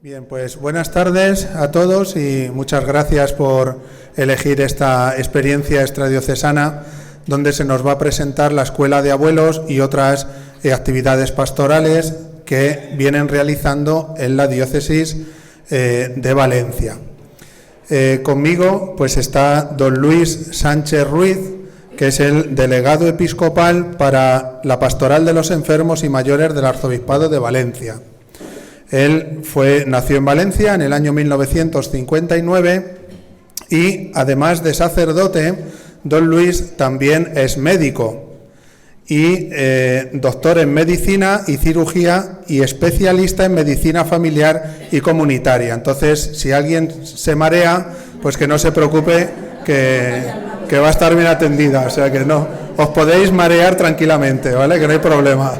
Bien, pues buenas tardes a todos y muchas gracias por elegir esta experiencia extradiocesana donde se nos va a presentar la Escuela de Abuelos y otras actividades pastorales que vienen realizando en la diócesis de Valencia. Conmigo pues está don Luis Sánchez Ruiz, que es el delegado episcopal para la Pastoral de los Enfermos y Mayores del Arzobispado de Valencia. Él nació en Valencia en el año 1959 y, además de sacerdote, don Luis también es médico y doctor en medicina y cirugía y especialista en medicina familiar y comunitaria. Entonces, si alguien se marea, pues que no se preocupe, que va a estar bien atendida. O sea que no, os podéis marear tranquilamente, ¿vale? Que no hay problema.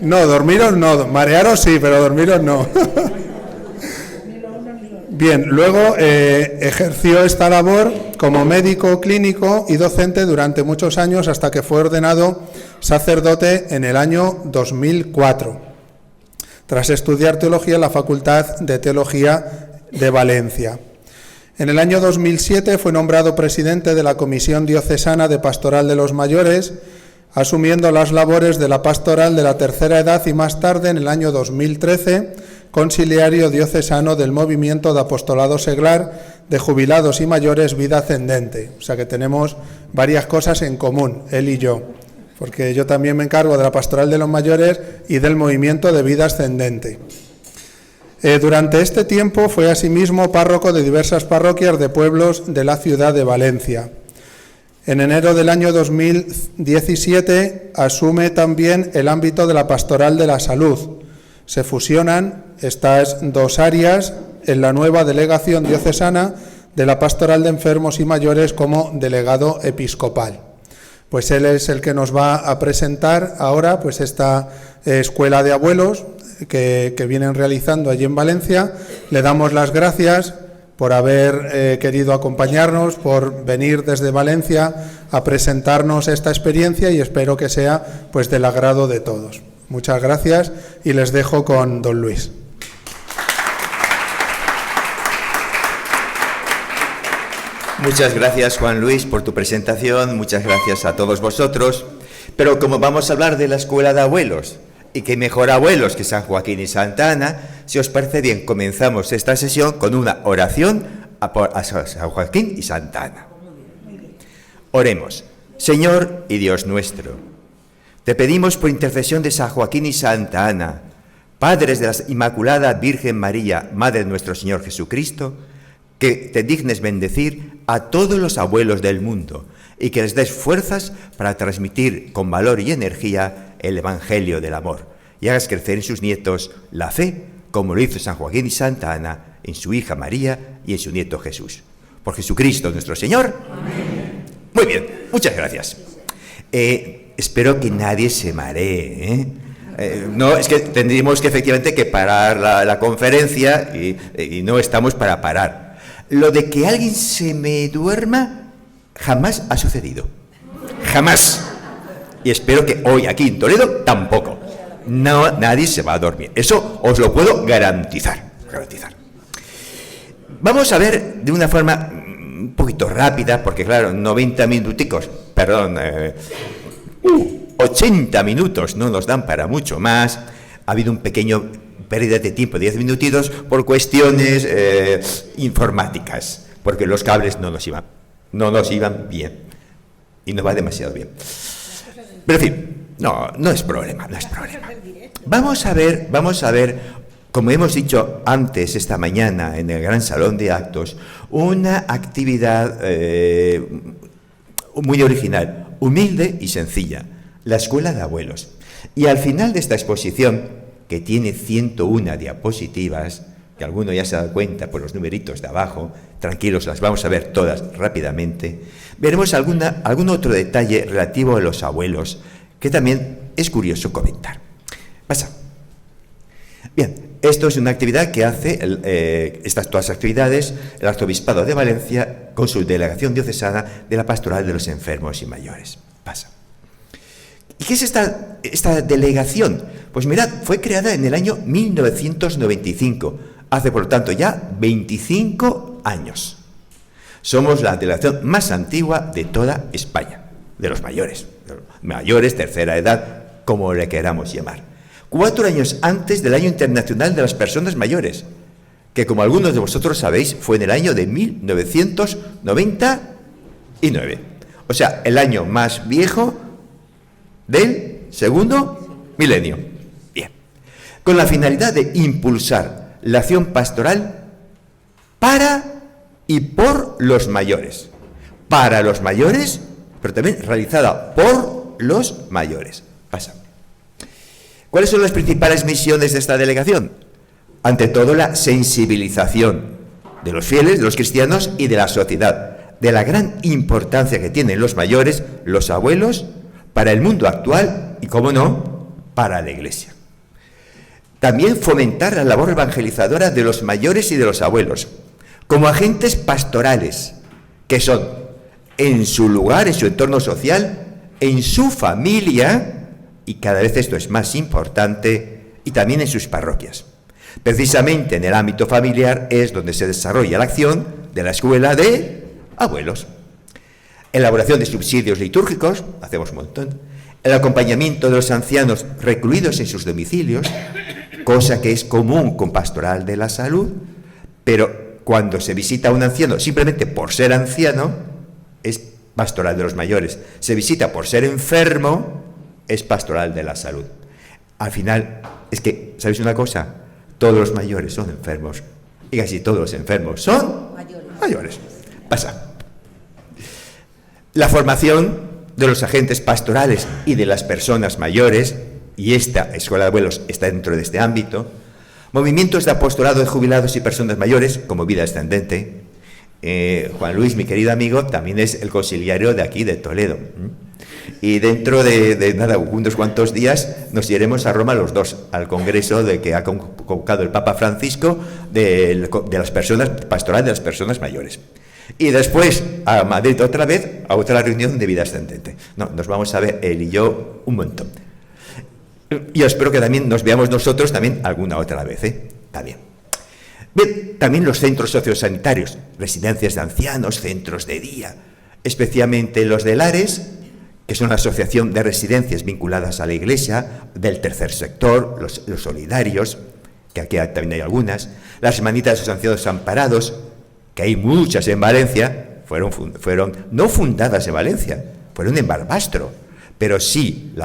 No, dormiros no, marearos sí, pero dormiros no. Bien, luego ejerció esta labor como médico clínico y docente durante muchos años hasta que fue ordenado sacerdote en el año 2004, tras estudiar teología en la Facultad de Teología de Valencia. En el año 2007 fue nombrado presidente de la Comisión Diocesana de Pastoral de los Mayores, asumiendo las labores de la pastoral de la tercera edad y más tarde, en el año 2013, conciliario diocesano del Movimiento de Apostolado Seglar de Jubilados y Mayores Vida Ascendente. O sea que tenemos varias cosas en común, él y yo, porque yo también me encargo de la pastoral de los mayores y del Movimiento de Vida Ascendente. Durante este tiempo fue asimismo párroco de diversas parroquias de pueblos de la ciudad de Valencia. En enero del año 2017 asume también el ámbito de la pastoral de la salud. Se fusionan estas dos áreas en la nueva delegación diocesana de la pastoral de enfermos y mayores como delegado episcopal. Pues él es el que nos va a presentar ahora pues esta escuela de abuelos que vienen realizando allí en Valencia. Le damos las gracias por haber querido acompañarnos, por venir desde Valencia a presentarnos esta experiencia y espero que sea pues del agrado de todos. Muchas gracias y les dejo con don Luis. Muchas gracias, Juan Luis, por tu presentación. Muchas gracias a todos vosotros. Pero como vamos a hablar de la Escuela de Abuelos, y qué mejor abuelos que San Joaquín y Santa Ana, si os parece bien, comenzamos esta sesión con una oración a San Joaquín y Santa Ana. Oremos. Señor y Dios nuestro, te pedimos por intercesión de San Joaquín y Santa Ana, padres de la Inmaculada Virgen María, Madre de nuestro Señor Jesucristo, que te dignes bendecir a todos los abuelos del mundo y que les des fuerzas para transmitir con valor y energía el Evangelio del amor, y hagas crecer en sus nietos la fe, como lo hizo San Joaquín y Santa Ana, en su hija María y en su nieto Jesús. Por Jesucristo nuestro Señor. Amén. Muy bien, muchas gracias. Espero que nadie se maree, no, es que tendríamos que efectivamente que parar la conferencia y no estamos para parar. Lo de que alguien se me duerma jamás ha sucedido. Jamás. Y espero que hoy aquí en Toledo tampoco. No, nadie se va a dormir. Eso os lo puedo garantizar. Vamos a ver de una forma un poquito rápida, porque claro, 90 minuticos, 80 minutos no nos dan para mucho más. Ha habido un pequeño pérdida de tiempo, 10 minutitos, por cuestiones informáticas, porque los cables no nos iban bien. Y no va demasiado bien. Pero en fin, no es problema. Vamos a ver, como hemos dicho antes esta mañana en el gran salón de actos, una actividad muy original, humilde y sencilla, la Escuela de Abuelos. Y al final de esta exposición, que tiene 101 diapositivas, que alguno ya se ha dado cuenta por los numeritos de abajo, tranquilos, las vamos a ver todas rápidamente, veremos algún otro detalle relativo a los abuelos que también es curioso comentar. Pasa. Bien, esto es una actividad que hace todas las actividades el Arzobispado de Valencia con su delegación diocesana de la Pastoral de los Enfermos y Mayores. Pasa. ¿Y qué es esta delegación? Pues mirad, fue creada en el año 1995, hace por lo tanto ya 25 años. Somos la delegación más antigua de toda España, de los mayores, tercera edad, como le queramos llamar. 4 años antes del Año Internacional de las Personas Mayores, que como algunos de vosotros sabéis, fue en el año de 1999. O sea, el año más viejo del segundo milenio. Bien. Con la finalidad de impulsar la acción pastoral para y por los mayores. Para los mayores, pero también realizada por los mayores. Pasa. ¿Cuáles son las principales misiones de esta delegación? Ante todo, la sensibilización de los fieles, de los cristianos y de la sociedad, de la gran importancia que tienen los mayores, los abuelos, para el mundo actual y, cómo no, para la Iglesia. También fomentar la labor evangelizadora de los mayores y de los abuelos, como agentes pastorales, que son, en su lugar, en su entorno social, en su familia, y cada vez esto es más importante, y también en sus parroquias. Precisamente en el ámbito familiar es donde se desarrolla la acción de la escuela de abuelos. Elaboración de subsidios litúrgicos, hacemos un montón. El acompañamiento de los ancianos recluidos en sus domicilios, cosa que es común con Pastoral de la Salud, pero cuando se visita a un anciano simplemente por ser anciano, es Pastoral de los Mayores. Se visita por ser enfermo, es Pastoral de la Salud. Al final, es que, ¿sabéis una cosa? Todos los mayores son enfermos y casi todos los enfermos son mayores. Pasa. La formación de los agentes pastorales y de las personas mayores, y esta escuela de abuelos está dentro de este ámbito. Movimientos de apostolado de jubilados y personas mayores, como Vida Ascendente. Juan Luis, mi querido amigo, también es el conciliario de aquí, de Toledo. Y dentro de nada, unos cuantos días, nos iremos a Roma los dos, al congreso de que ha convocado el Papa Francisco de las personas, pastoral de las personas mayores. Y después a Madrid otra vez, a otra reunión de Vida Ascendente. No, nos vamos a ver él y yo un montón. Y espero que también nos veamos nosotros también alguna otra vez, También. Bien, también los centros sociosanitarios, residencias de ancianos, centros de día, especialmente los de Lares, que son la asociación de residencias vinculadas a la Iglesia, del tercer sector, los solidarios, que aquí también hay algunas, las hermanitas de los ancianos amparados, que hay muchas en Valencia, fueron no fundadas en Valencia, fueron en Barbastro, pero sí,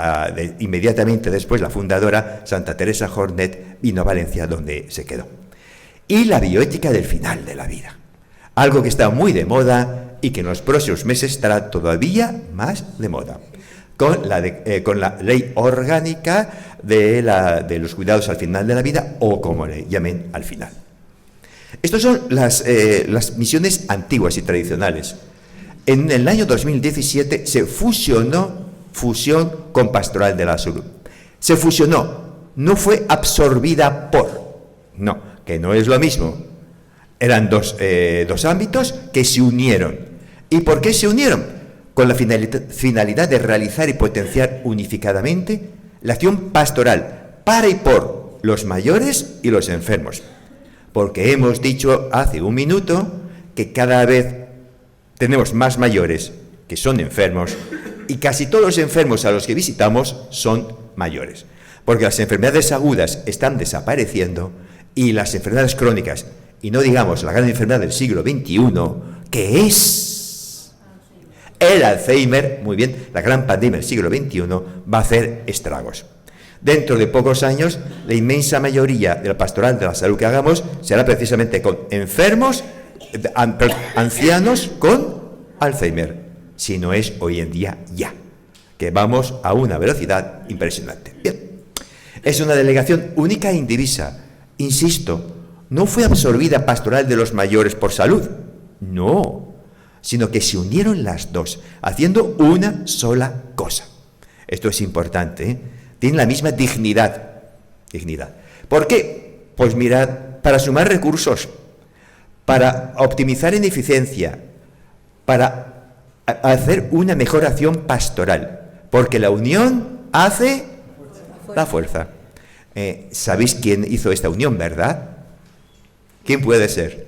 inmediatamente después la fundadora, Santa Teresa Jornet, vino a Valencia, donde se quedó. Y la bioética del final de la vida, algo que está muy de moda y que en los próximos meses estará todavía más de moda, con la ley orgánica de los cuidados al final de la vida, o como le llamen al final. Estas son las misiones antiguas y tradicionales. En el año 2017 se fusión con Pastoral de la Salud. Se fusionó, no fue absorbida por, no, que no es lo mismo. Eran dos ámbitos que se unieron. ¿Y por qué se unieron? Con la finalidad de realizar y potenciar unificadamente la acción pastoral para y por los mayores y los enfermos. Porque hemos dicho hace un minuto que cada vez tenemos más mayores que son enfermos y casi todos los enfermos a los que visitamos son mayores. Porque las enfermedades agudas están desapareciendo y las enfermedades crónicas, y no digamos la gran enfermedad del siglo XXI, que es el Alzheimer, muy bien, la gran pandemia del siglo XXI, va a hacer estragos. Dentro de pocos años, la inmensa mayoría de la pastoral de la salud que hagamos será precisamente con enfermos, ancianos con Alzheimer, si no es hoy en día ya, que vamos a una velocidad impresionante. Bien, es una delegación única e indivisa. Insisto, no fue absorbida Pastoral de los Mayores por salud, no, sino que se unieron las dos, haciendo una sola cosa. Esto es importante, Tienen la misma dignidad. ¿Por qué? Pues mirad, para sumar recursos, para optimizar en eficiencia, para hacer una mejor acción pastoral, porque la unión hace la fuerza. ¿Sabéis quién hizo esta unión, verdad? ¿Quién puede ser?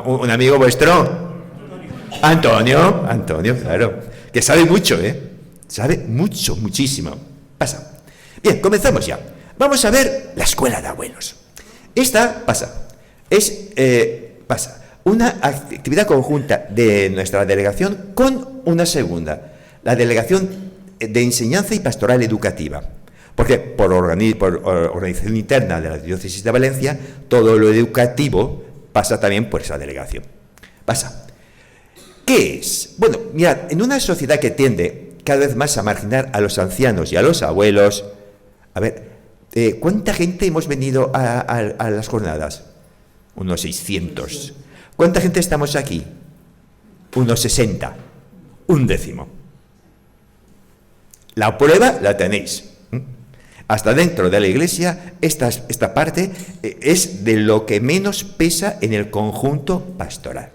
¿Un amigo vuestro? Antonio, claro. Que sabe mucho, Sabe mucho, muchísimo. Pasa. Bien, comenzamos ya. Vamos a ver la escuela de abuelos. Esta es una actividad conjunta de nuestra delegación con una segunda, la Delegación de Enseñanza y Pastoral Educativa. Porque por organización interna de la Diócesis de Valencia, todo lo educativo pasa también por esa delegación. ¿Qué es? Bueno, mirad, en una sociedad que tiende cada vez más a marginar a los ancianos y a los abuelos, a ver, ¿cuánta gente hemos venido a las jornadas? Unos 600. ¿Cuánta gente estamos aquí? Unos 60. Un décimo. La prueba la tenéis. Hasta dentro de la iglesia, esta parte es de lo que menos pesa en el conjunto pastoral.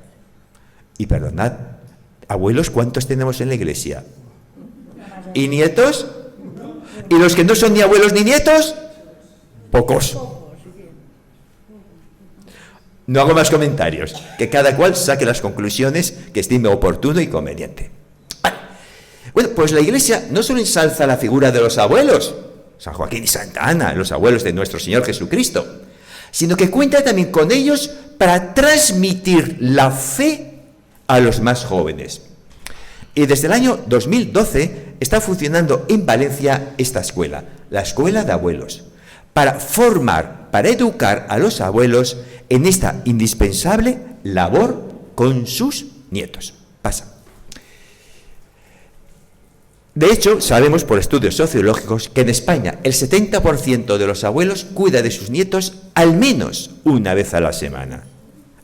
Y perdonad, abuelos, ¿cuántos tenemos en la iglesia? ¿Y nietos? ¿Y los que no son ni abuelos ni nietos? Pocos. No hago más comentarios, que cada cual saque las conclusiones que estime oportuno y conveniente. Bueno, pues la iglesia no solo ensalza la figura de los abuelos, San Joaquín y Santa Ana, los abuelos de nuestro Señor Jesucristo, sino que cuenta también con ellos para transmitir la fe a los más jóvenes. Y desde el año 2012 está funcionando en Valencia esta escuela, la Escuela de Abuelos, para formar, para educar a los abuelos en esta indispensable labor con sus nietos. De hecho, sabemos por estudios sociológicos que en España el 70% de los abuelos cuida de sus nietos al menos una vez a la semana.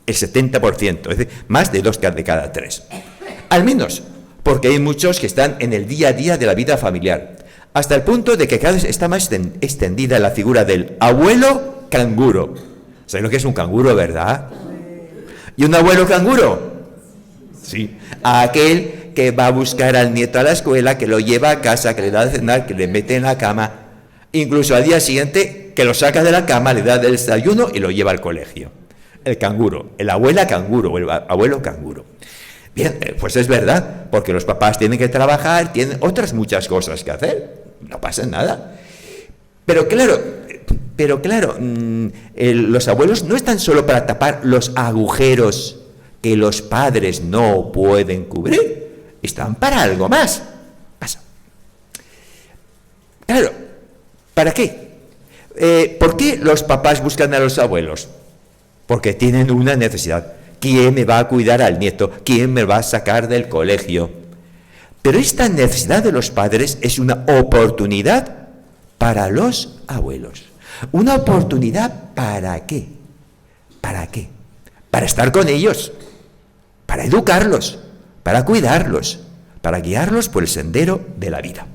El 70%, es decir, más de 2 de cada 3. Al menos, porque hay muchos que están en el día a día de la vida familiar, hasta el punto de que cada vez está más extendida la figura del abuelo canguro. ¿Sabéis lo que es un canguro, verdad? ¿Y un abuelo canguro? Sí, aquel que va a buscar al nieto a la escuela, que lo lleva a casa, que le da de cenar, que le mete en la cama, incluso al día siguiente que lo saca de la cama, le da del desayuno y lo lleva al colegio. El canguro, el abuela canguro o el abuelo canguro. Bien, pues es verdad, porque los papás tienen que trabajar, tienen otras muchas cosas que hacer, no pasa nada. Pero claro, los abuelos no están solo para tapar los agujeros que los padres no pueden cubrir, están para algo más. Claro, ¿para qué? ¿Por qué los papás buscan a los abuelos? Porque tienen una necesidad. ¿Quién me va a cuidar al nieto? ¿Quién me va a sacar del colegio? Pero esta necesidad de los padres es una oportunidad para los abuelos. ¿Una oportunidad para qué? ¿Para qué? Para estar con ellos, para educarlos, para cuidarlos, para guiarlos por el sendero de la vida.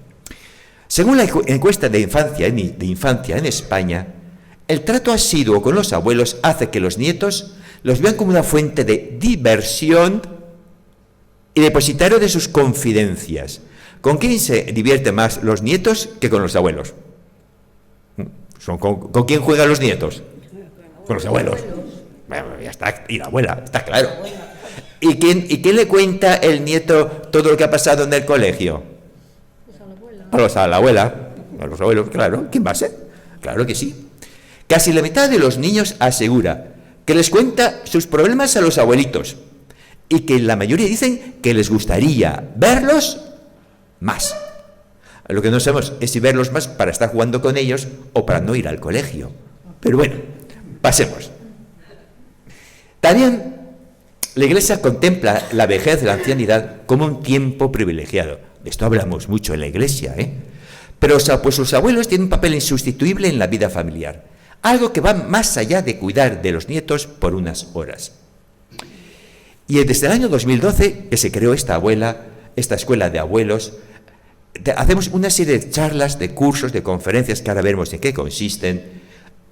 Según la encuesta de infancia en España, el trato asiduo con los abuelos hace que los nietos los vean como una fuente de diversión y depositario de sus confidencias. ¿Con quién se divierten más los nietos que con los abuelos? ¿Con quién juegan los nietos? Con los abuelos. Bueno, ya está, y la abuela, está claro. ¿Y quién le cuenta el nieto todo lo que ha pasado en el colegio? A la abuela, a los abuelos, claro. ¿Quién va a ser? Claro que sí. Casi la mitad de los niños asegura que les cuenta sus problemas a los abuelitos y que la mayoría dicen que les gustaría verlos más. Lo que no sabemos es si verlos más para estar jugando con ellos o para no ir al colegio. Pero bueno, pasemos. También la Iglesia contempla la vejez de la ancianidad como un tiempo privilegiado. De esto hablamos mucho en la Iglesia, Pero pues los abuelos tienen un papel insustituible en la vida familiar. Algo que va más allá de cuidar de los nietos por unas horas. Y desde el año 2012 que se creó esta escuela de abuelos, hacemos una serie de charlas, de cursos, de conferencias, que ahora veremos en qué consisten,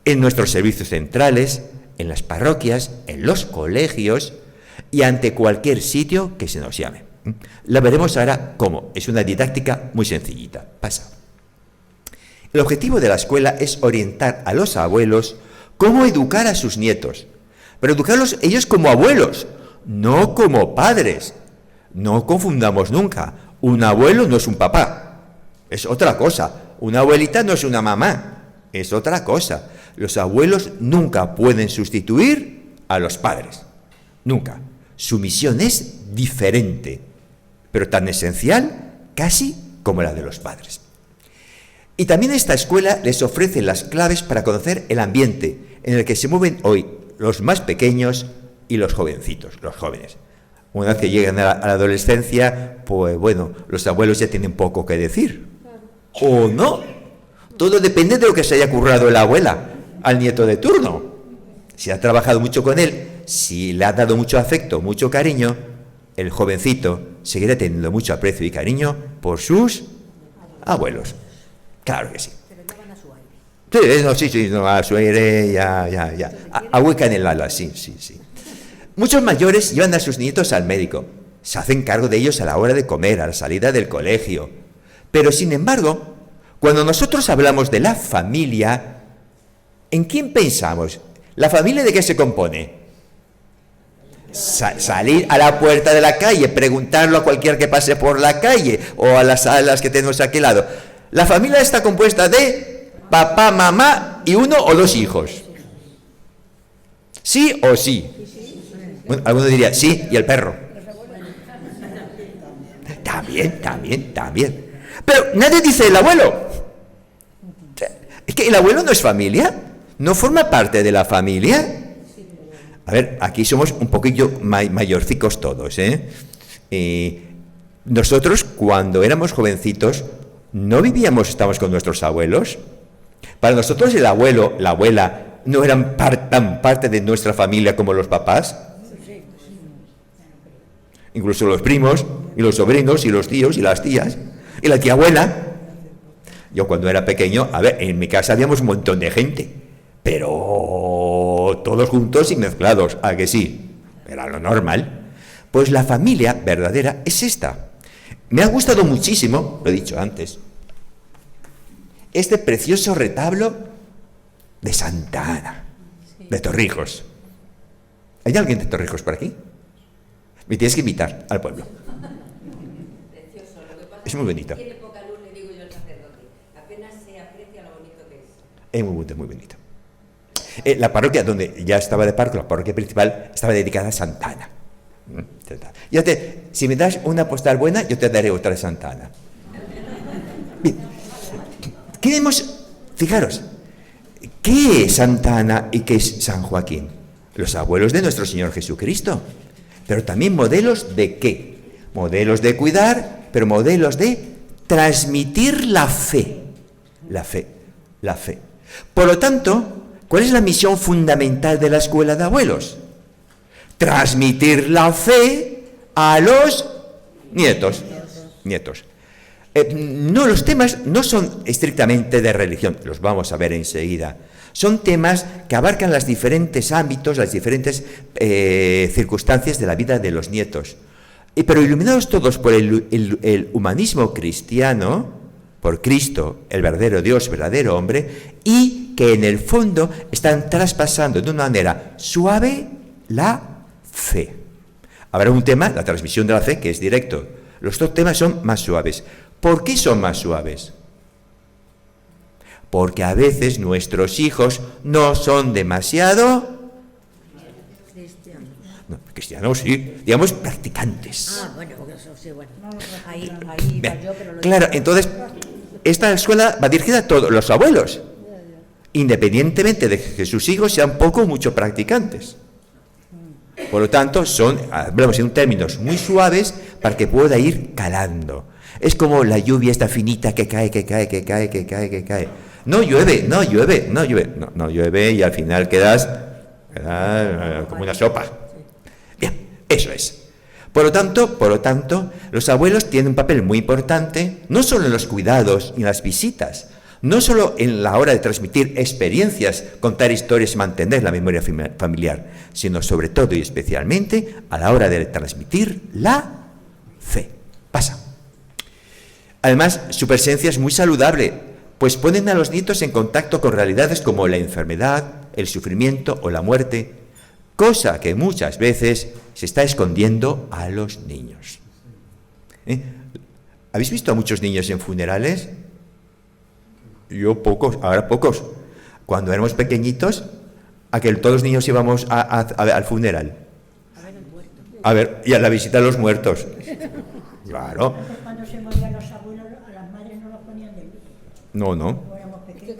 en nuestros servicios centrales, en las parroquias, en los colegios y ante cualquier sitio que se nos llame. La veremos ahora cómo. Es una didáctica muy sencillita. Pasa. El objetivo de la escuela es orientar a los abuelos cómo educar a sus nietos. Pero educarlos ellos como abuelos, no como padres. No confundamos nunca. Un abuelo no es un papá. Es otra cosa. Una abuelita no es una mamá. Es otra cosa. Los abuelos nunca pueden sustituir a los padres. Nunca. Su misión es diferente, pero tan esencial casi como la de los padres. Y también esta escuela les ofrece las claves para conocer el ambiente en el que se mueven hoy los más pequeños y los jovencitos, los jóvenes. Una vez que llegan a la adolescencia, pues bueno, los abuelos ya tienen poco que decir. ¿O no? Todo depende de lo que se haya currado la abuela al nieto de turno. Si ha trabajado mucho con él, si le ha dado mucho afecto, mucho cariño, el jovencito seguirá teniendo mucho aprecio y cariño por sus abuelos. Claro que sí. Pero no van a su aire. Sí, no, a su aire, ya. Ahuecan el ala, sí. Muchos mayores llevan a sus nietos al médico. Se hacen cargo de ellos a la hora de comer, a la salida del colegio. Pero, sin embargo, cuando nosotros hablamos de la familia, ¿en quién pensamos? ¿La familia de qué se compone? Salir a la puerta de la calle, preguntarlo a cualquiera que pase por la calle o a las salas que tenemos aquí al lado. La familia está compuesta de papá, mamá y uno o dos hijos. ¿Sí o sí? Bueno, alguno diría, sí, y el perro. También. Pero nadie dice el abuelo. Es que el abuelo no es familia, no forma parte de la familia. A ver, aquí somos un poquillo mayorcicos todos, nosotros, cuando éramos jovencitos, no estábamos con nuestros abuelos. Para nosotros el abuelo, la abuela, no eran tan parte de nuestra familia como los papás. Incluso los primos, y los sobrinos, y los tíos, y las tías, y la tía abuela. Yo cuando era pequeño, a ver, en mi casa habíamos un montón de gente, pero todos juntos y mezclados, ¿a que sí? Era lo normal. Pues la familia verdadera es esta. Me ha gustado muchísimo, lo he dicho antes, este precioso retablo de Santa Ana, de Torrijos. ¿Hay alguien de Torrijos por aquí? Me tienes que invitar al pueblo. Precioso. Lo que pasa Es muy bonito. Tiene poca luz, le digo yo al sacerdote. Apenas se aprecia lo bonito que es. Es muy bonito. La parroquia donde ya estaba de parco, la parroquia principal, estaba dedicada a Santa Ana. Si me das una postal buena, yo te daré otra de Santa Ana. Bien. Fijaros, ¿qué es Santa Ana y qué es San Joaquín? Los abuelos de nuestro Señor Jesucristo. Pero también modelos de qué? Modelos de cuidar, pero modelos de transmitir la fe. La fe. Por lo tanto, ¿cuál es la misión fundamental de la escuela de abuelos? Transmitir la fe a los nietos. No, los temas no son estrictamente de religión, los vamos a ver enseguida. Son temas que abarcan los diferentes ámbitos, las diferentes circunstancias de la vida de los nietos. Pero iluminados todos por el humanismo cristiano, por Cristo, el verdadero Dios, verdadero hombre, y que en el fondo están traspasando de una manera suave la fe. Habrá un tema, la transmisión de la fe, que es directo. Los dos temas son más suaves. ¿Por qué son más suaves? Porque a veces nuestros hijos no son demasiado cristianos, sí, digamos practicantes. Bueno, porque eso sí, bueno. Ahí Bien. yo, pero Claro, entonces, esta escuela va dirigida a todos los abuelos, independientemente de que sus hijos sean poco o mucho practicantes. Por lo tanto, hablamos en términos muy suaves para que pueda ir calando. Es como la lluvia esta finita que cae. No llueve. No llueve y al final quedas como una sopa. Bien, eso es. Por lo tanto, los abuelos tienen un papel muy importante, no solo en los cuidados y en las visitas, no solo en la hora de transmitir experiencias, contar historias y mantener la memoria familiar, sino sobre todo y especialmente a la hora de transmitir la fe. Pasa. Además, su presencia es muy saludable, pues ponen a los nietos en contacto con realidades como la enfermedad, el sufrimiento o la muerte, cosa que muchas veces se está escondiendo a los niños. ¿Habéis visto a muchos niños en funerales? Yo pocos, ahora pocos. Cuando éramos pequeñitos, todos los niños íbamos al funeral. A ver, y a la visita a los muertos. Claro. Cuando se morían los abuelos, a las madres no los ponían de luto. No.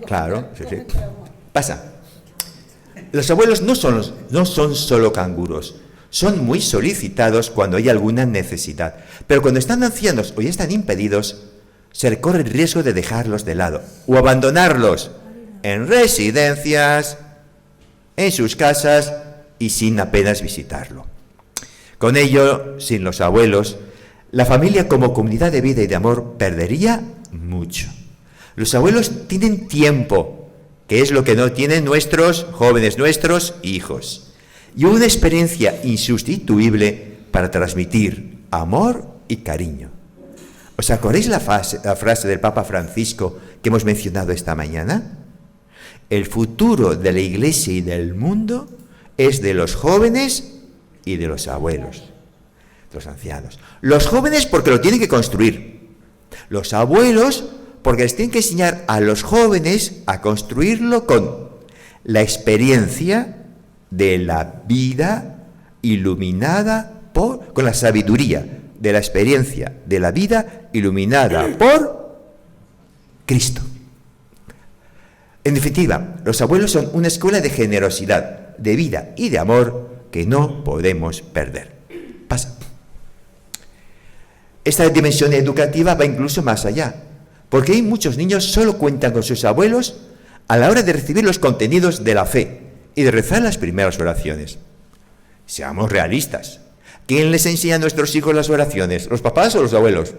Claro, sí. Pasa. Los abuelos no son solo canguros. Son muy solicitados cuando hay alguna necesidad. Pero cuando están ancianos o ya están impedidos, se corre el riesgo de dejarlos de lado o abandonarlos en residencias, en sus casas y sin apenas visitarlo. Con ello, sin los abuelos, la familia como comunidad de vida y de amor perdería mucho. Los abuelos tienen tiempo, que es lo que no tienen nuestros jóvenes, nuestros hijos, y una experiencia insustituible para transmitir amor y cariño. ¿Os acordáis la frase del Papa Francisco que hemos mencionado esta mañana? El futuro de la Iglesia y del mundo es de los jóvenes y de los abuelos, de los ancianos. Los jóvenes porque lo tienen que construir. Los abuelos porque les tienen que enseñar a los jóvenes a construirlo con la experiencia de la vida iluminada con la sabiduría de la experiencia de la vida iluminada por Cristo. En definitiva, los abuelos son una escuela de generosidad, de vida y de amor que no podemos perder. Pasa. Esta dimensión educativa va incluso más allá, porque hay muchos niños solo cuentan con sus abuelos a la hora de recibir los contenidos de la fe y de rezar las primeras oraciones. Seamos realistas. ¿Quién les enseña a nuestros hijos las oraciones? ¿Los papás o los abuelos?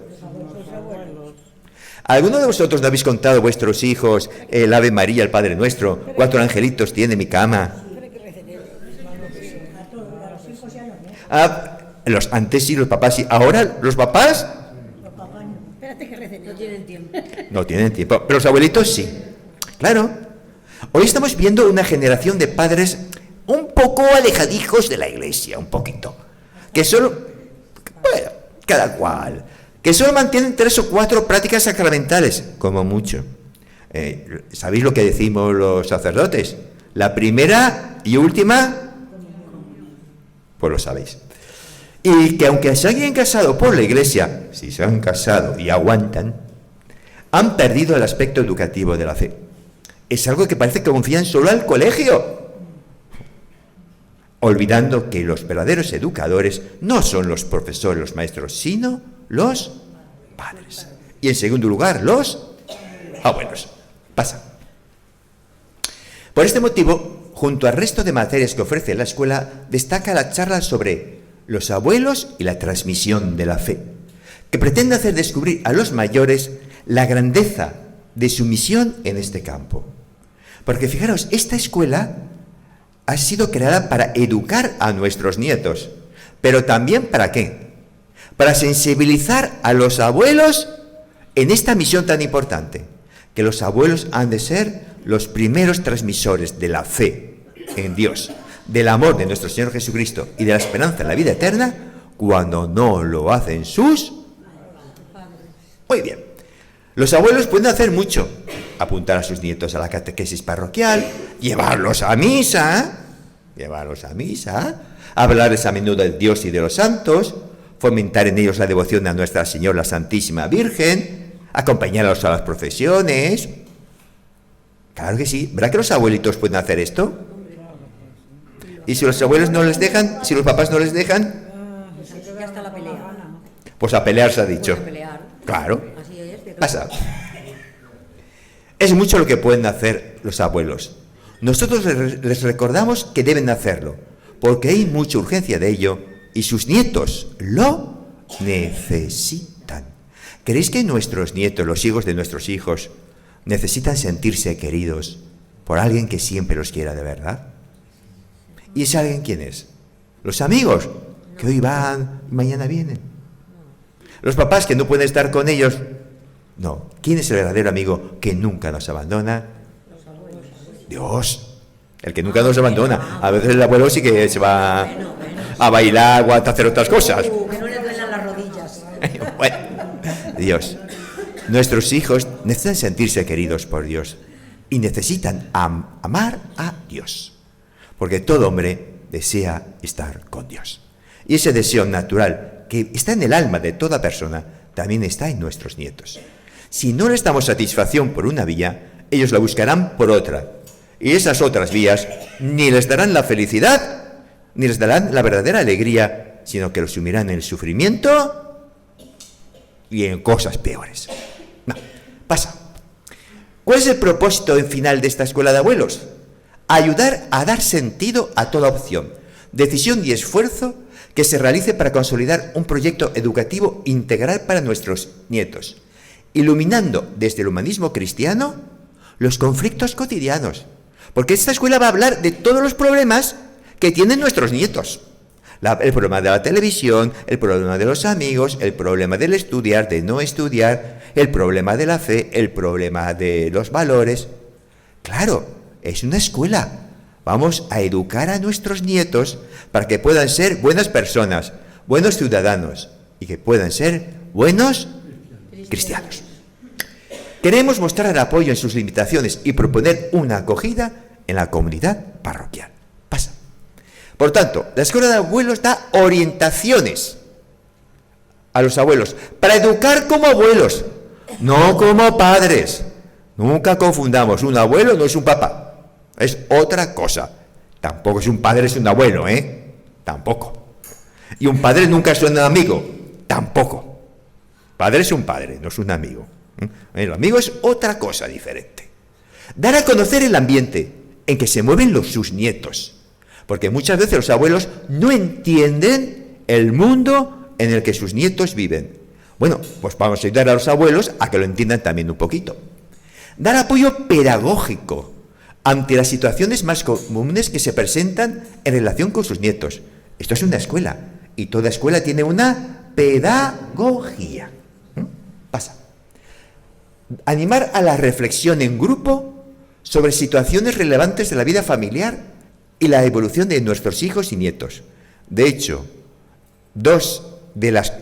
¿Alguno de vosotros no habéis contado a vuestros hijos el Ave María, el Padre Nuestro? 4 angelitos tiene mi cama. Antes sí, los papás sí. ¿Ahora los papás? Espérate que recen. No tienen tiempo. No tienen tiempo, pero los abuelitos sí. Claro. Hoy estamos viendo una generación de padres un poco alejadijos de la Iglesia, un poquito. Que solo, bueno, cada cual, que solo mantienen 3 o 4 prácticas sacramentales, como mucho. ¿Sabéis lo que decimos los sacerdotes? La primera y última, pues lo sabéis. Y que aunque se hayan casado por la Iglesia, si se han casado y aguantan, han perdido el aspecto educativo de la fe. Es algo que parece que confían solo al colegio, olvidando que los verdaderos educadores no son los profesores, los maestros, sino los padres. Y en segundo lugar, los abuelos. Pasa. Por este motivo, junto al resto de materias que ofrece la escuela, destaca la charla sobre los abuelos y la transmisión de la fe, que pretende hacer descubrir a los mayores la grandeza de su misión en este campo. Porque fijaros, esta escuela ha sido creada para educar a nuestros nietos, pero también ¿para qué? Para sensibilizar a los abuelos en esta misión tan importante, que los abuelos han de ser los primeros transmisores de la fe en Dios, del amor de nuestro Señor Jesucristo y de la esperanza en la vida eterna, cuando no lo hacen sus... Muy bien. Los abuelos pueden hacer mucho: apuntar a sus nietos a la catequesis parroquial, llevarlos a misa, hablarles a menudo de Dios y de los santos, fomentar en ellos la devoción a Nuestra Señora la Santísima Virgen, acompañarlos a las procesiones. Claro que sí. ¿Verdad que los abuelitos pueden hacer esto? Y si los abuelos no les dejan, si los papás no les dejan, Ya está la pelea. pues a pelear se ha dicho. A pelear. Claro. Así es. Pero... Pasa. Es mucho lo que pueden hacer los abuelos. Nosotros les recordamos que deben hacerlo, porque hay mucha urgencia de ello y sus nietos lo necesitan. ¿Creéis que nuestros nietos, los hijos de nuestros hijos, necesitan sentirse queridos por alguien que siempre los quiera de verdad? ¿Y ese alguien quién es? Los amigos, que hoy van y mañana vienen. Los papás que no pueden estar con ellos, no. ¿Quién es el verdadero amigo que nunca nos abandona? Dios. El que nunca nos abandona. A veces el abuelo sí que se va a bailar o a hacer otras cosas. Que no le duelan las rodillas. Bueno, Dios. Nuestros hijos necesitan sentirse queridos por Dios y necesitan amar a Dios, porque todo hombre desea estar con Dios. Y ese deseo natural que está en el alma de toda persona también está en nuestros nietos. Si no les damos satisfacción por una vía, ellos la buscarán por otra. Y esas otras vías ni les darán la felicidad, ni les darán la verdadera alegría, sino que los sumirán en el sufrimiento y en cosas peores. No, pasa. ¿Cuál es el propósito final de esta escuela de abuelos? Ayudar a dar sentido a toda opción, decisión y esfuerzo que se realice para consolidar un proyecto educativo integral para nuestros nietos, iluminando desde el humanismo cristiano los conflictos cotidianos. Porque esta escuela va a hablar de todos los problemas que tienen nuestros nietos. El problema de la televisión, el problema de los amigos, el problema del estudiar, de no estudiar, el problema de la fe, el problema de los valores. Claro, es una escuela. Vamos a educar a nuestros nietos para que puedan ser buenas personas, buenos ciudadanos y que puedan ser buenos cristianos. Queremos mostrar apoyo en sus limitaciones y proponer una acogida en la comunidad parroquial. Pasa. Por tanto, la escuela de abuelos da orientaciones a los abuelos para educar como abuelos, no como padres. Nunca confundamos, un abuelo no es un papá, es otra cosa. Tampoco es un padre, es un abuelo, Tampoco. Y un padre nunca es un amigo, tampoco. Padre es un padre, no es un amigo. El amigo es otra cosa diferente. Dar a conocer el ambiente en que se mueven sus nietos, porque muchas veces los abuelos no entienden el mundo en el que sus nietos viven. Bueno, pues vamos a ayudar a los abuelos a que lo entiendan también un poquito. Dar apoyo pedagógico ante las situaciones más comunes que se presentan en relación con sus nietos. Esto es una escuela, y toda escuela tiene una pedagogía. Pasa. Animar a la reflexión en grupo sobre situaciones relevantes de la vida familiar y la evolución de nuestros hijos y nietos. De hecho, dos de las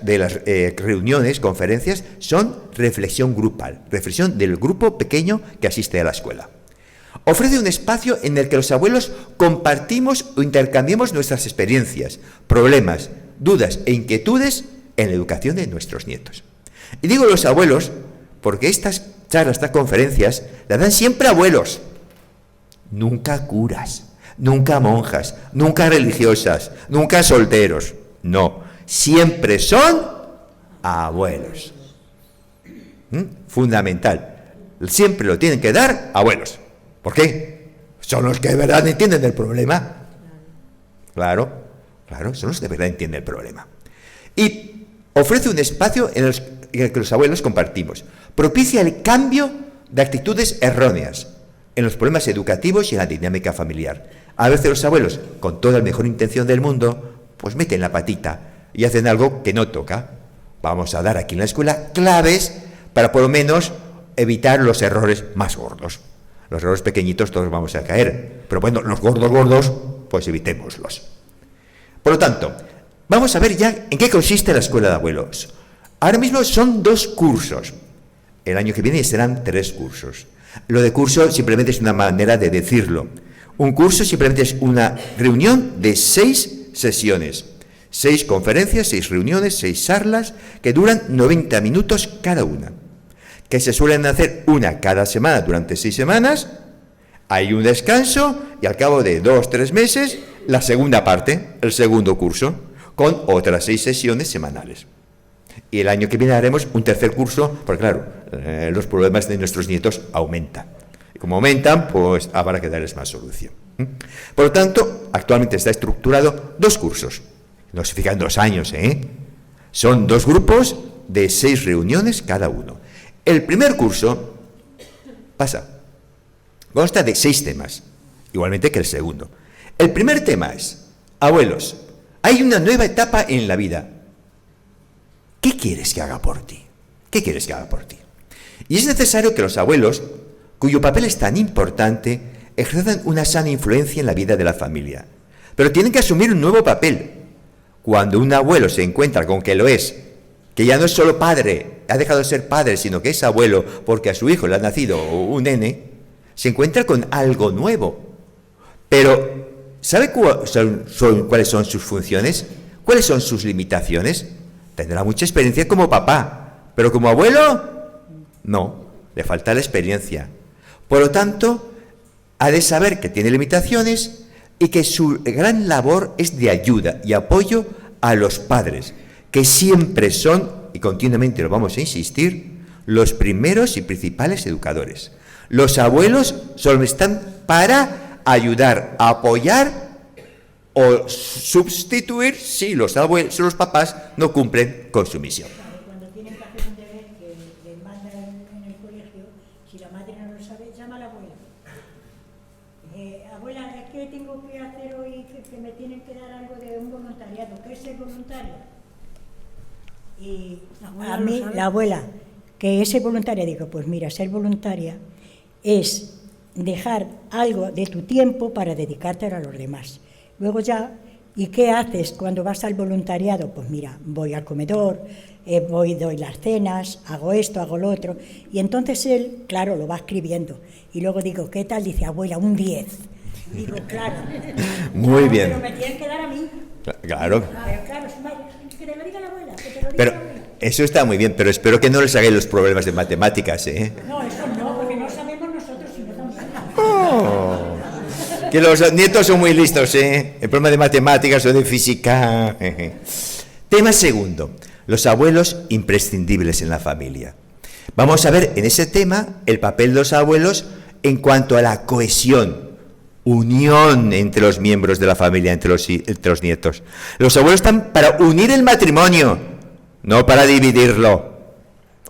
reuniones, conferencias, son reflexión grupal, reflexión del grupo pequeño que asiste a la escuela. Ofrece un espacio en el que los abuelos compartimos o intercambiamos nuestras experiencias, problemas, dudas e inquietudes en la educación de nuestros nietos. Y digo los abuelos porque estas charlas, estas conferencias, las dan siempre abuelos, nunca curas, nunca monjas, nunca religiosas, nunca solteros, no, siempre son abuelos. Fundamental, siempre lo tienen que dar abuelos. ¿Por qué? Son los que de verdad entienden el problema. Claro, son los que de verdad entienden el problema. Y ofrece un espacio en el que los abuelos compartimos. Propicia el cambio de actitudes erróneas en los problemas educativos y en la dinámica familiar. A veces los abuelos, con toda la mejor intención del mundo, pues meten la patita y hacen algo que no toca. Vamos a dar aquí en la escuela claves para por lo menos evitar los errores más gordos. Los errores pequeñitos todos vamos a caer, pero bueno, los gordos, pues evitémoslos. Por lo tanto, vamos a ver ya en qué consiste la escuela de abuelos. Ahora mismo son 2 cursos. El año que viene serán 3 cursos. Lo de curso simplemente es una manera de decirlo. Un curso simplemente es una reunión de 6 sesiones. 6 conferencias, 6 reuniones, 6 charlas que duran 90 minutos cada una, que se suelen hacer una cada semana durante 6 semanas, hay un descanso y al cabo de 2-3 meses la segunda parte, el segundo curso, con otras 6 sesiones semanales. Y el año que viene haremos un tercer curso, porque claro, los problemas de nuestros nietos aumentan. Y como aumentan, pues habrá que darles más solución. Por lo tanto, actualmente está estructurado 2 cursos. No se fijan 2 años, Son 2 grupos de 6 reuniones cada uno. El primer curso consta de 6 temas, igualmente que el segundo. El primer tema es, abuelos, hay una nueva etapa en la vida. ¿qué quieres que haga por ti? ¿Qué quieres que haga por ti? Y es necesario que los abuelos, cuyo papel es tan importante, ejerzan una sana influencia en la vida de la familia. Pero tienen que asumir un nuevo papel. Cuando un abuelo se encuentra con que lo es, que ya no es solo padre, ha dejado de ser padre, sino que es abuelo porque a su hijo le ha nacido un nene, se encuentra con algo nuevo. Pero, ¿sabe cuáles son sus funciones? ¿Cuáles son sus limitaciones? Tendrá mucha experiencia como papá, pero como abuelo, no, le falta la experiencia. Por lo tanto, ha de saber que tiene limitaciones y que su gran labor es de ayuda y apoyo a los padres, que siempre son, y continuamente lo vamos a insistir, los primeros y principales educadores. Los abuelos solo están para ayudar, apoyar o sustituir si los papás no cumplen con su misión. Cuando tienen que hacer un deber que les manda en el colegio, si la madre no lo sabe, llama a la abuela. Abuela, es que tengo que hacer hoy que me tienen que dar algo de un voluntariado. ¿Qué es el voluntario? Y a mí, la abuela, que ese voluntario, digo, pues mira, ser voluntaria es dejar algo de tu tiempo para dedicártelo a los demás. Luego ya, ¿y qué haces cuando vas al voluntariado? Pues mira, voy al comedor, doy las cenas, hago esto, hago lo otro. Y entonces él, claro, lo va escribiendo. Y luego digo, ¿qué tal? Dice, abuela, un 10. Digo, claro. Muy bien. Pero me tienen que dar a mí. Claro. Pero claro, que te lo diga la abuela, que te lo diga Pero la abuela. eso está muy bien, pero espero que no les hagáis los problemas de matemáticas, ¿eh? No, eso no, porque no sabemos nosotros si no tampoco. Oh, que los nietos son muy listos, ¿eh? El problema de matemáticas o de física. Tema segundo, los abuelos imprescindibles en la familia. Vamos a ver en ese tema el papel de los abuelos en cuanto a la cohesión, unión entre los miembros de la familia, entre los nietos. Los abuelos están para unir el matrimonio, no para dividirlo.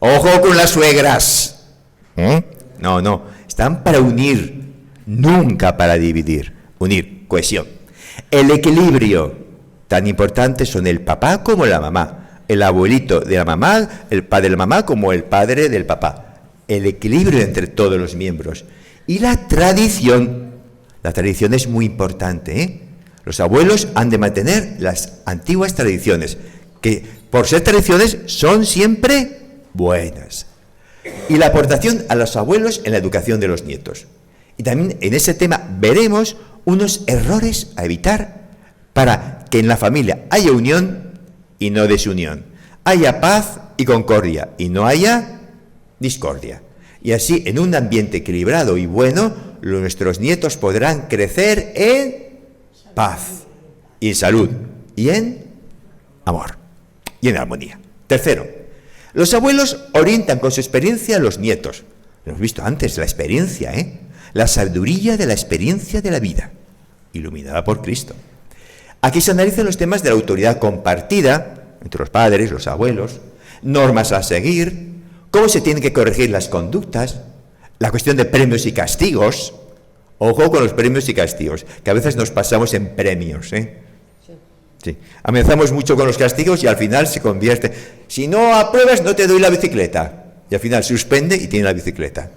Ojo con las suegras. No, están para unir, nunca para dividir. Unir, cohesión. El equilibrio, tan importante son el papá como la mamá, el abuelito de la mamá, el padre de la mamá como el padre del papá. El equilibrio entre todos los miembros. Y la tradición es muy importante, ¿eh? Los abuelos han de mantener las antiguas tradiciones, que por ser tradiciones son siempre buenas. Y la aportación a los abuelos en la educación de los nietos. Y también en ese tema veremos unos errores a evitar para que en la familia haya unión y no desunión, haya paz y concordia y no haya discordia. Y así, en un ambiente equilibrado y bueno, nuestros nietos podrán crecer en paz y en salud y en amor y en armonía. Tercero, los abuelos orientan con su experiencia a los nietos. Lo hemos visto antes, la experiencia, la sabiduría de la experiencia de la vida, iluminada por Cristo. Aquí se analizan los temas de la autoridad compartida entre los padres, los abuelos, normas a seguir, cómo se tienen que corregir las conductas, la cuestión de premios y castigos. Ojo con los premios y castigos, que a veces nos pasamos en premios, Sí. Amenazamos mucho con los castigos y al final se convierte. Si no apruebas, no te doy la bicicleta. Y al final suspende y tiene la bicicleta.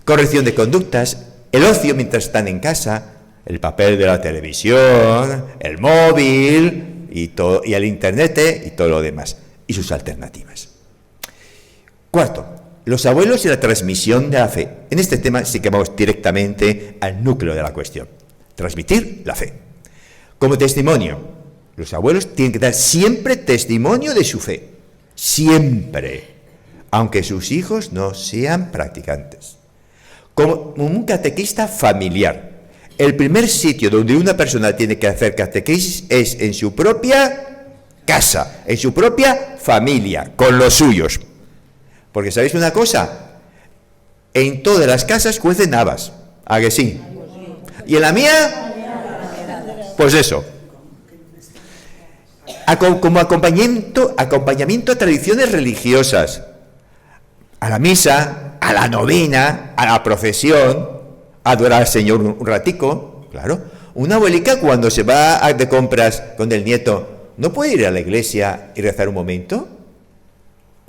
Corrección de conductas, el ocio mientras están en casa, el papel de la televisión, el móvil y el internet y todo lo demás. Y sus alternativas. Cuarto, los abuelos y la transmisión de la fe. En este tema sí que vamos directamente al núcleo de la cuestión. Transmitir la fe. Como testimonio, los abuelos tienen que dar siempre testimonio de su fe. Siempre. Aunque sus hijos no sean practicantes. Como un catequista familiar. El primer sitio donde una persona tiene que hacer catequesis es en su propia casa, en su propia familia, con los suyos. Porque ¿sabéis una cosa? En todas las casas cuecen habas, ¿a que sí? ¿Y en la mía? Pues eso. Como acompañamiento a tradiciones religiosas, a la misa, a la novena, a la procesión, a adorar al Señor un ratico, claro. Una abuelica cuando se va de compras con el nieto, ¿no puede ir a la iglesia y rezar un momento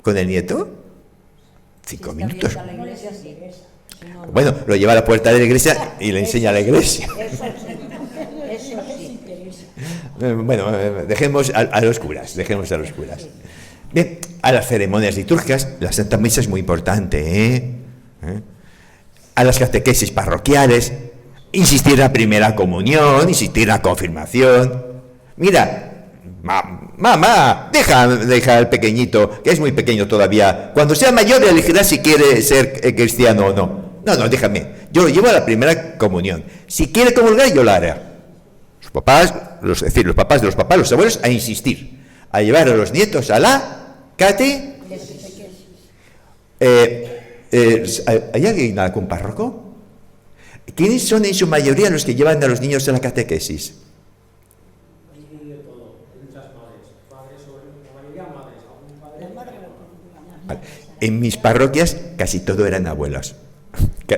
con el nieto? 5 minutos. Bueno, lo lleva a la puerta de la iglesia y le enseña a la iglesia. Eso sí. Bueno, dejemos a los curas, Bien, a las ceremonias litúrgicas, la Santa Misa es muy importante, ¿eh? A las catequesis parroquiales, insistir en la primera comunión, insistir en la confirmación. Mira, mamá, deja al pequeñito, que es muy pequeño todavía. Cuando sea mayor elegirá si quiere ser cristiano o no. No, déjame. Yo lo llevo a la primera comunión. Si quiere comulgar, yo la haré. Los papás, los papás de los papás, los abuelos, a insistir, a llevar a los nietos a la ¿hay alguien, algún párroco? ¿Quiénes son en su mayoría los que llevan a los niños a la catequesis? En mis parroquias casi todo eran abuelas.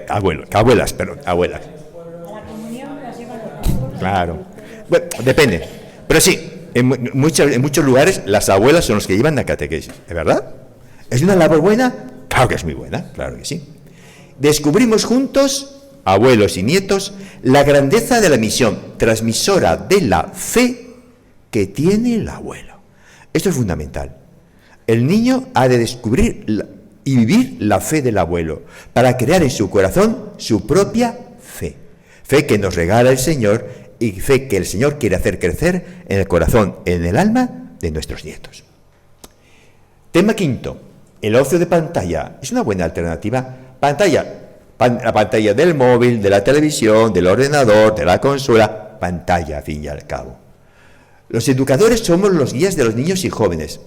Abuelas. Claro. Bueno, depende. Pero sí, en muchos lugares las abuelas son los que llevan la catequesis. ¿Es verdad? ¿Es una labor buena? Claro que es muy buena, claro que sí. Descubrimos juntos, abuelos y nietos, la grandeza de la misión transmisora de la fe que tiene el abuelo. Esto es fundamental. El niño ha de descubrir y vivir la fe del abuelo para crear en su corazón su propia fe. Fe que nos regala el Señor y fe que el Señor quiere hacer crecer en el corazón, en el alma de nuestros nietos. Tema quinto, el ocio de pantalla. ¿Es una buena alternativa? La pantalla del móvil, de la televisión, del ordenador, de la consola, pantalla, al fin y al cabo. Los educadores somos los guías de los niños y jóvenes.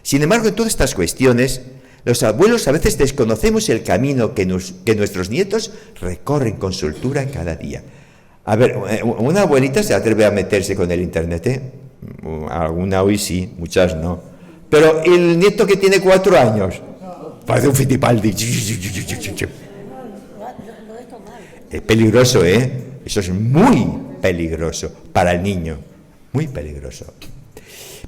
Sin embargo, en todas estas cuestiones, los abuelos a veces desconocemos el camino que nuestros nietos recorren con soltura cada día. A ver, una abuelita se atreve a meterse con el internet, ¿eh? Alguna hoy sí, muchas no. Pero el nieto que tiene 4 años, parece un Fittipaldi. Es peligroso, ¿eh? Eso es muy peligroso para el niño, muy peligroso.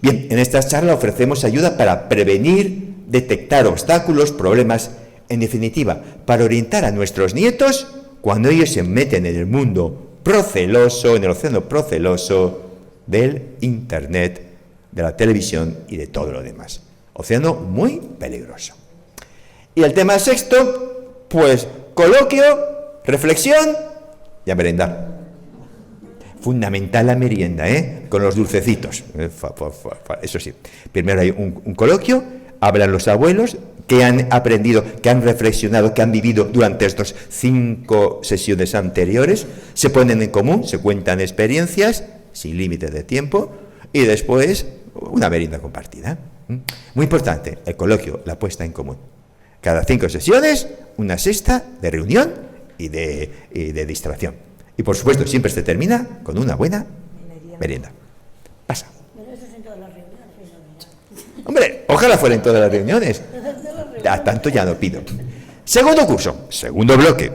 Bien, en esta charla ofrecemos ayuda para prevenir, detectar obstáculos, problemas, en definitiva, para orientar a nuestros nietos cuando ellos se meten en el mundo proceloso, en el océano proceloso del internet, de la televisión y de todo lo demás. Océano muy peligroso. Y el tema sexto, pues, coloquio, reflexión y a merendar. Fundamental la merienda, con los dulcecitos. Eso sí. Primero hay un coloquio, hablan los abuelos que han aprendido, que han reflexionado, que han vivido durante estas 5 sesiones anteriores, se ponen en común, se cuentan experiencias, sin límite de tiempo, y después una merienda compartida. Muy importante, el coloquio, la puesta en común. Cada 5 sesiones, una sexta de reunión y de distracción. Y por supuesto, siempre se termina con una buena merienda. Pasa. Hombre, ojalá fuera en todas las reuniones. Tanto ya no pido. Segundo curso, segundo bloque.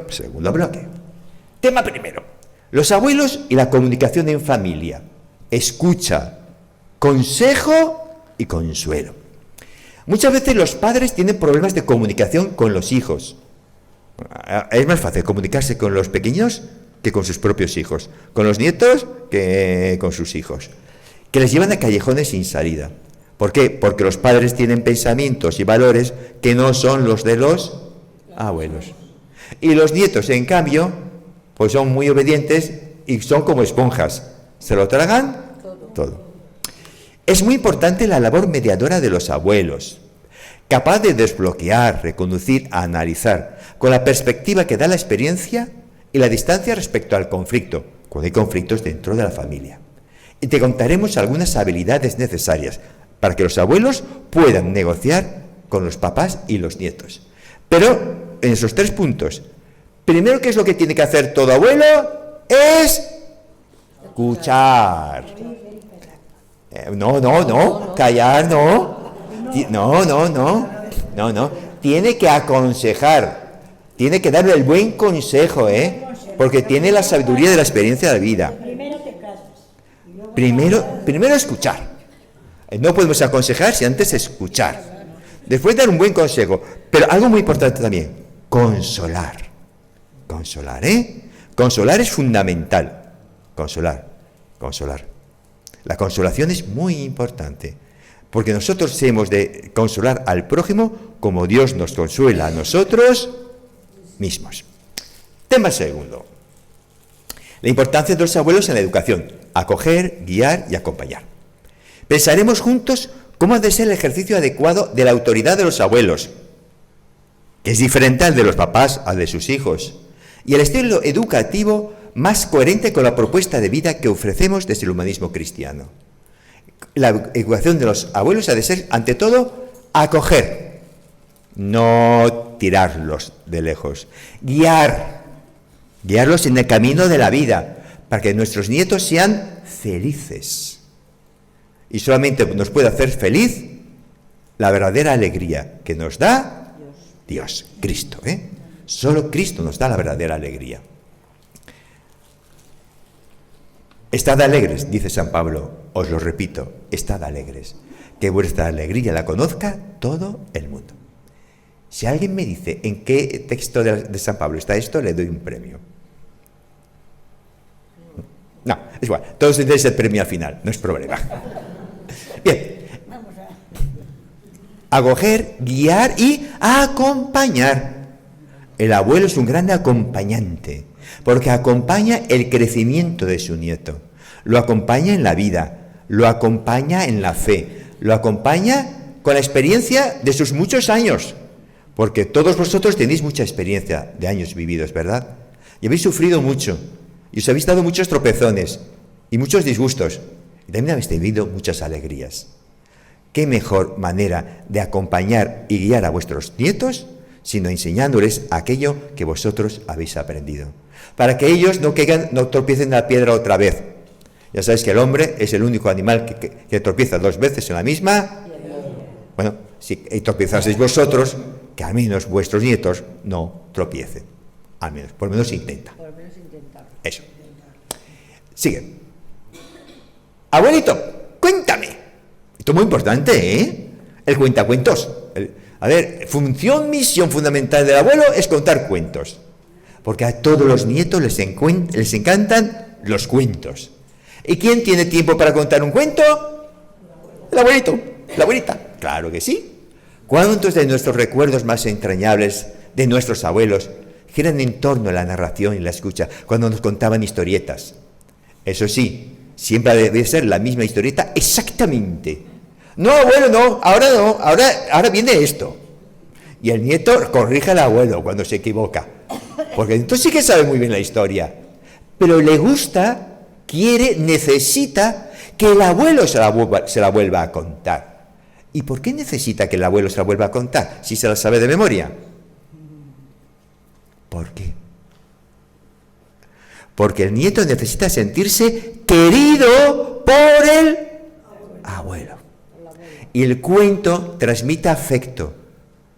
Tema primero, los abuelos y la comunicación en familia. Escucha, consejo y consuelo. Muchas veces los padres tienen problemas de comunicación con los hijos. Es más fácil comunicarse con los pequeños que con sus propios hijos, con los nietos que con sus hijos, que les llevan a callejones sin salida. ¿Por qué? Porque los padres tienen pensamientos y valores que no son los de los abuelos. Y los nietos, en cambio, pues son muy obedientes y son como esponjas. Se lo tragan todo. Es muy importante la labor mediadora de los abuelos, capaz de desbloquear, reconducir, analizar, con la perspectiva que da la experiencia y la distancia respecto al conflicto, cuando hay conflictos dentro de la familia. Y te contaremos algunas habilidades necesarias para que los abuelos puedan negociar con los papás y los nietos. Pero en esos 3 puntos, primero, ¿qué es lo que tiene que hacer todo abuelo? Es escuchar. Callar no. Tiene que aconsejar, tiene que darle el buen consejo, porque tiene la sabiduría de la experiencia de la vida. Primero escuchar. No podemos aconsejar sin antes escuchar. Después dar un buen consejo. Pero algo muy importante también, consolar. Consolar, ¿eh? Consolar es fundamental. Consolar. La consolación es muy importante. Porque nosotros hemos de consolar al prójimo como Dios nos consuela a nosotros mismos. Tema segundo. La importancia de los abuelos en la educación. Acoger, guiar y acompañar. Pensaremos juntos cómo ha de ser el ejercicio adecuado de la autoridad de los abuelos, que es diferente al de los papás, al de sus hijos, y el estilo educativo más coherente con la propuesta de vida que ofrecemos desde el humanismo cristiano. La educación de los abuelos ha de ser, ante todo, acoger, no tirarlos de lejos, guiarlos en el camino de la vida, para que nuestros nietos sean felices. Y solamente nos puede hacer feliz la verdadera alegría que nos da Dios, Cristo, ¿eh? Solo Cristo nos da la verdadera alegría. Estad alegres, dice San Pablo, os lo repito, estad alegres, que vuestra alegría la conozca todo el mundo. Si alguien me dice en qué texto de San Pablo está esto, le doy un premio. No, es igual, todos tendréis el premio al final, no es problema. Bien. Acoger, guiar y acompañar. El abuelo es un gran acompañante, porque acompaña el crecimiento de su nieto, lo acompaña en la vida, lo acompaña en la fe, lo acompaña con la experiencia de sus muchos años, porque todos vosotros tenéis mucha experiencia de años vividos, ¿verdad? Y habéis sufrido mucho, y os habéis dado muchos tropezones y muchos disgustos, y también habéis tenido muchas alegrías. ¿Qué mejor manera de acompañar y guiar a vuestros nietos sino enseñándoles aquello que vosotros habéis aprendido? Para que ellos no tropiecen en la piedra otra vez. Ya sabéis que el hombre es el único animal que tropieza 2 veces en la misma. Bueno, si tropiezaseis vosotros, que al menos vuestros nietos no tropiecen. Al menos, por lo menos intenta. Eso. Sigue. Abuelito, cuéntame. Esto es muy importante, ¿eh? El cuentacuentos. A ver, misión fundamental del abuelo es contar cuentos. Porque a todos los nietos les encantan los cuentos. ¿Y quién tiene tiempo para contar un cuento? El abuelito, la abuelita. Claro que sí. ¿Cuántos de nuestros recuerdos más entrañables de nuestros abuelos giran en torno a la narración y la escucha cuando nos contaban historietas? Eso sí, siempre debe ser la misma historieta exactamente. No, abuelo, no, ahora viene esto. Y el nieto corrige al abuelo cuando se equivoca. Porque entonces sí que sabe muy bien la historia. Pero le gusta, necesita que el abuelo se la vuelva a contar. ¿Y por qué necesita que el abuelo se la vuelva a contar si se la sabe de memoria? ¿Por qué? Porque el nieto necesita sentirse querido por el abuelo. Y el cuento transmite afecto,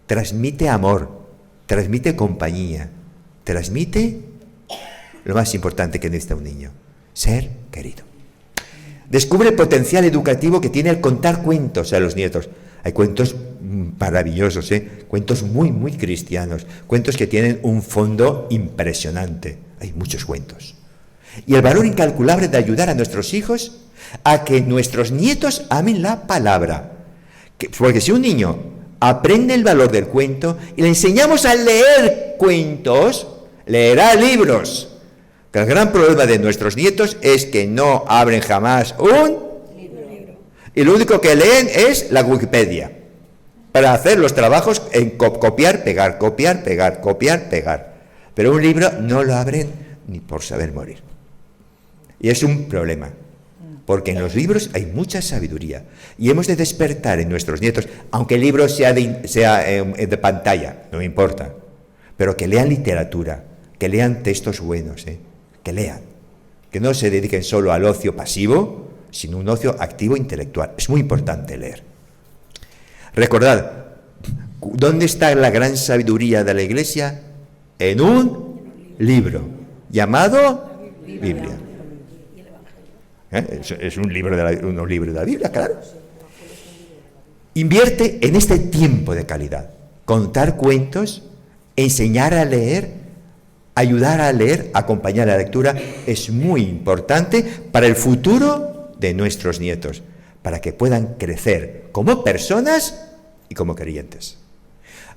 transmite amor, transmite compañía, transmite lo más importante que necesita un niño, ser querido. Descubre el potencial educativo que tiene el contar cuentos a los nietos. Hay cuentos maravillosos, cuentos muy, muy cristianos, cuentos que tienen un fondo impresionante. Hay muchos cuentos. Y el valor incalculable de ayudar a nuestros hijos a que nuestros nietos amen la palabra. Porque si un niño aprende el valor del cuento y le enseñamos a leer cuentos, leerá libros. Que el gran problema de nuestros nietos es que no abren jamás un libro. Y lo único que leen es la Wikipedia para hacer los trabajos en copiar, pegar, copiar, pegar, copiar, pegar. Pero un libro no lo abren ni por saber morir. Y es un problema, porque en los libros hay mucha sabiduría y hemos de despertar en nuestros nietos, aunque el libro sea de pantalla, no me importa, pero que lean literatura, que lean textos buenos, que lean, que no se dediquen solo al ocio pasivo, sino un ocio activo intelectual. Es muy importante leer. Recordad, ¿dónde está la gran sabiduría de la Iglesia? En un libro llamado Biblia. Es un libro de la Biblia, claro. Invierte en este tiempo de calidad. Contar cuentos, enseñar a leer, ayudar a leer, acompañar la lectura, es muy importante para el futuro de nuestros nietos, para que puedan crecer como personas y como creyentes.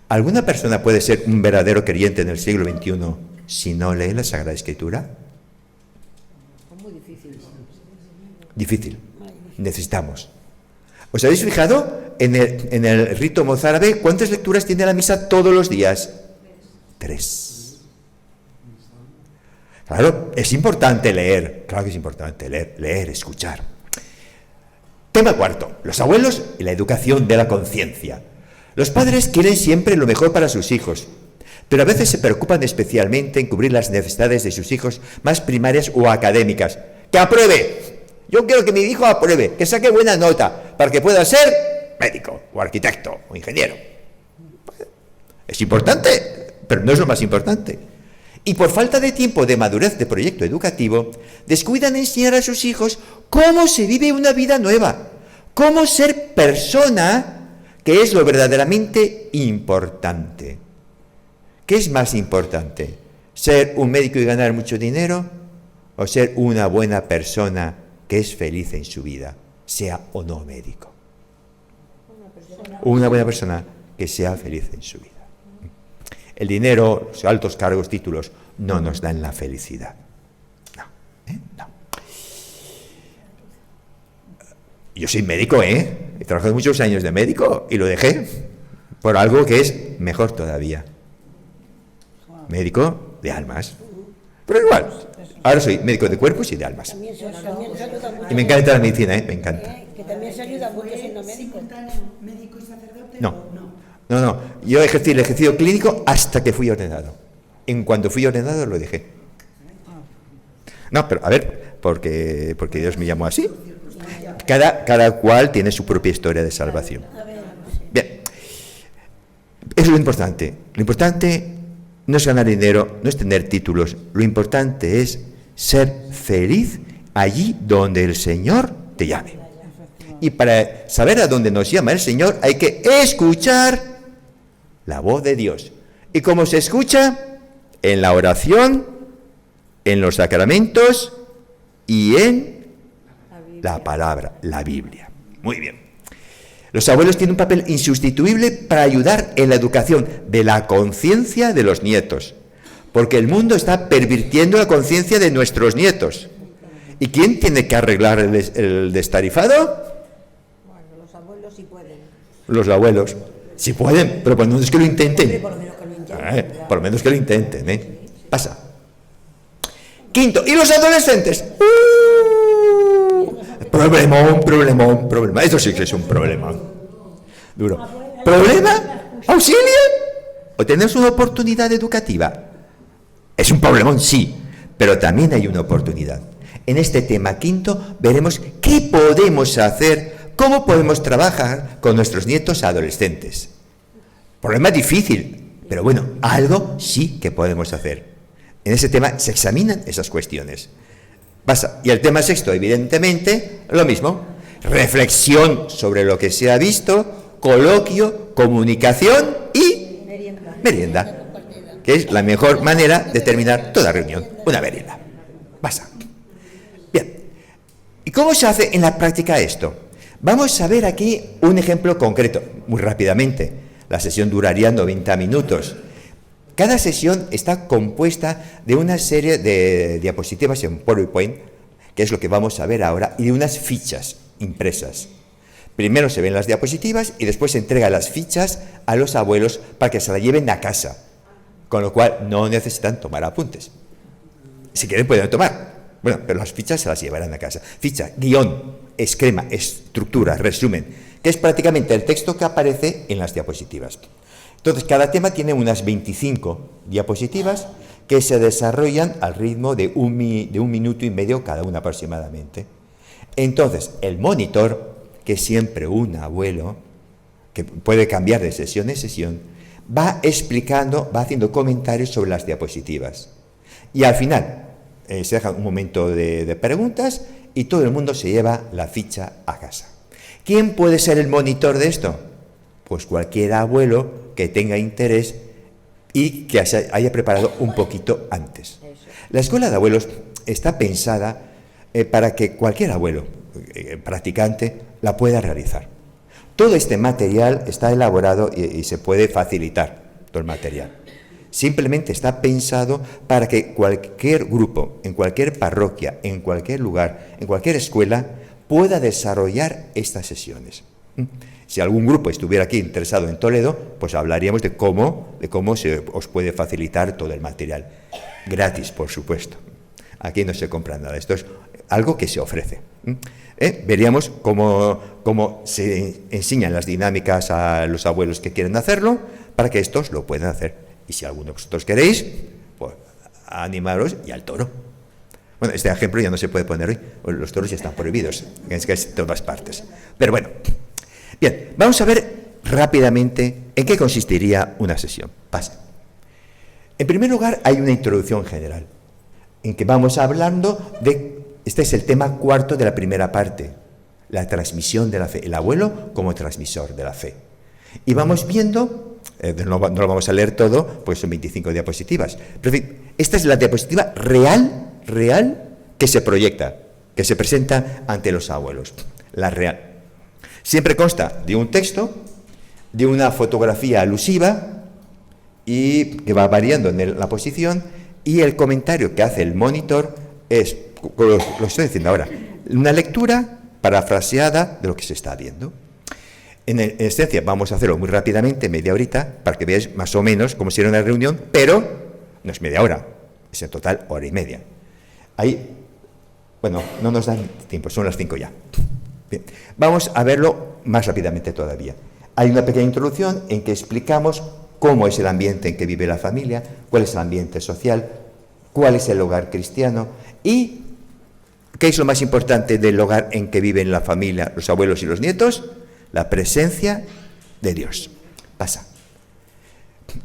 ¿Alguna persona puede ser un verdadero creyente en el siglo XXI si no lee la Sagrada Escritura? Muy difícil. Difícil. Necesitamos. ¿Os habéis fijado en el rito mozárabe cuántas lecturas tiene la misa todos los días? 3. Claro, es importante leer. Claro que es importante leer, escuchar. Tema cuarto, los abuelos y la educación de la conciencia. Los padres quieren siempre lo mejor para sus hijos, pero a veces se preocupan especialmente en cubrir las necesidades de sus hijos más primarias o académicas. ¡Que apruebe! Yo quiero que mi hijo apruebe, que saque buena nota, para que pueda ser médico, o arquitecto, o ingeniero. Es importante, pero no es lo más importante. Y por falta de tiempo de madurez de proyecto educativo, descuidan enseñar a sus hijos cómo se vive una vida nueva, cómo ser persona, que es lo verdaderamente importante. ¿Qué es más importante? ¿Ser un médico y ganar mucho dinero? ¿O ser una buena persona que es feliz en su vida, sea o no médico? Una buena persona que sea feliz en su vida. El dinero, los altos cargos, títulos, no nos dan la felicidad. No. Yo soy médico, He trabajado muchos años de médico y lo dejé por algo que es mejor todavía. Médico de almas. Pero igual, ahora soy médico de cuerpos y de almas. Y me encanta la medicina, me encanta. Que también se ayuda mucho siendo médico. ¿Médico y sacerdote? No. Yo ejercí el ejercicio clínico hasta que fui ordenado. En cuanto fui ordenado lo dejé. No, pero a ver, porque Dios me llamó así. Cada cual tiene su propia historia de salvación. Bien. Eso es lo importante. Lo importante no es ganar dinero, no es tener títulos. Lo importante es ser feliz allí donde el Señor te llame. Y para saber a dónde nos llama el Señor hay que escuchar la voz de Dios. ¿Y cómo se escucha? En la oración, en los sacramentos y en la palabra, la Biblia. Muy bien. Los abuelos tienen un papel insustituible para ayudar en la educación de la conciencia de los nietos, porque el mundo está pervirtiendo la conciencia de nuestros nietos. ¿Y quién tiene que arreglar el destarifado? Bueno, los abuelos sí pueden. Los abuelos. Sí pueden, pero por lo menos que lo intenten. Por lo menos que lo intenten. Por lo menos que lo intenten, Pasa. Quinto, ¿y los adolescentes? Problema. Esto sí que es un problema. Duro. ¿Problema? ¿Auxilio? ¿O tenemos una oportunidad educativa? Es un problemón, sí, pero también hay una oportunidad. En este tema quinto veremos qué podemos hacer, cómo podemos trabajar con nuestros nietos adolescentes. Problema difícil, pero bueno, algo sí que podemos hacer. En ese tema se examinan esas cuestiones. Pasa. Y el tema sexto, evidentemente, lo mismo. Reflexión sobre lo que se ha visto, coloquio, comunicación y merienda, que es la mejor manera de terminar toda reunión, una merienda. Pasa. Bien. ¿Y cómo se hace en la práctica esto? Vamos a ver aquí un ejemplo concreto, muy rápidamente. La sesión duraría 90 minutos. Cada sesión está compuesta de una serie de diapositivas en PowerPoint, que es lo que vamos a ver ahora, y de unas fichas impresas. Primero se ven las diapositivas y después se entregan las fichas a los abuelos para que se las lleven a casa, con lo cual no necesitan tomar apuntes. Si quieren pueden tomar, bueno, pero las fichas se las llevarán a casa. Ficha, guión, esquema, estructura, resumen, que es prácticamente el texto que aparece en las diapositivas. Entonces, cada tema tiene unas 25 diapositivas que se desarrollan al ritmo de un minuto y medio cada una aproximadamente. Entonces, el monitor, que es siempre un abuelo, que puede cambiar de sesión en sesión, va explicando, va haciendo comentarios sobre las diapositivas. Y al final, se deja un momento de preguntas y todo el mundo se lleva la ficha a casa. ¿Quién puede ser el monitor de esto? Pues cualquier abuelo que tenga interés y que haya preparado un poquito antes. La escuela de abuelos está pensada para que cualquier abuelo practicante la pueda realizar. Todo este material está elaborado y se puede facilitar, todo el material. Simplemente está pensado para que cualquier grupo, en cualquier parroquia, en cualquier lugar, en cualquier escuela, pueda desarrollar estas sesiones. Si algún grupo estuviera aquí interesado en Toledo, pues hablaríamos de cómo se os puede facilitar todo el material. Gratis, por supuesto. Aquí no se compra nada, esto es algo que se ofrece. Veríamos cómo se enseñan las dinámicas a los abuelos que quieren hacerlo, para que estos lo puedan hacer. Y si alguno de vosotros queréis, pues animaros y al toro. Bueno, este ejemplo ya no se puede poner hoy, los toros ya están prohibidos, en todas partes. Pero bueno, bien, vamos a ver rápidamente en qué consistiría una sesión. Pasa. En primer lugar, hay una introducción general, en que vamos hablando este es el tema cuarto de la primera parte, la transmisión de la fe, el abuelo como transmisor de la fe. Y vamos viendo, no lo vamos a leer todo, pues son 25 diapositivas, pero en fin, esta es la diapositiva real que se proyecta, que se presenta ante los abuelos, la real. Siempre consta de un texto, de una fotografía alusiva, y que va variando en la posición, y el comentario que hace el monitor es, lo estoy diciendo ahora, una lectura parafraseada de lo que se está viendo. En esencia, vamos a hacerlo muy rápidamente, media horita, para que veáis más o menos cómo sería una reunión, pero no es media hora, es en total hora y media. Ahí, bueno, no nos dan tiempo, son las 5 ya. Bien, vamos a verlo más rápidamente todavía. Hay una pequeña introducción en que explicamos cómo es el ambiente en que vive la familia, cuál es el ambiente social, cuál es el hogar cristiano y qué es lo más importante del hogar en que viven la familia, los abuelos y los nietos, la presencia de Dios. Pasa.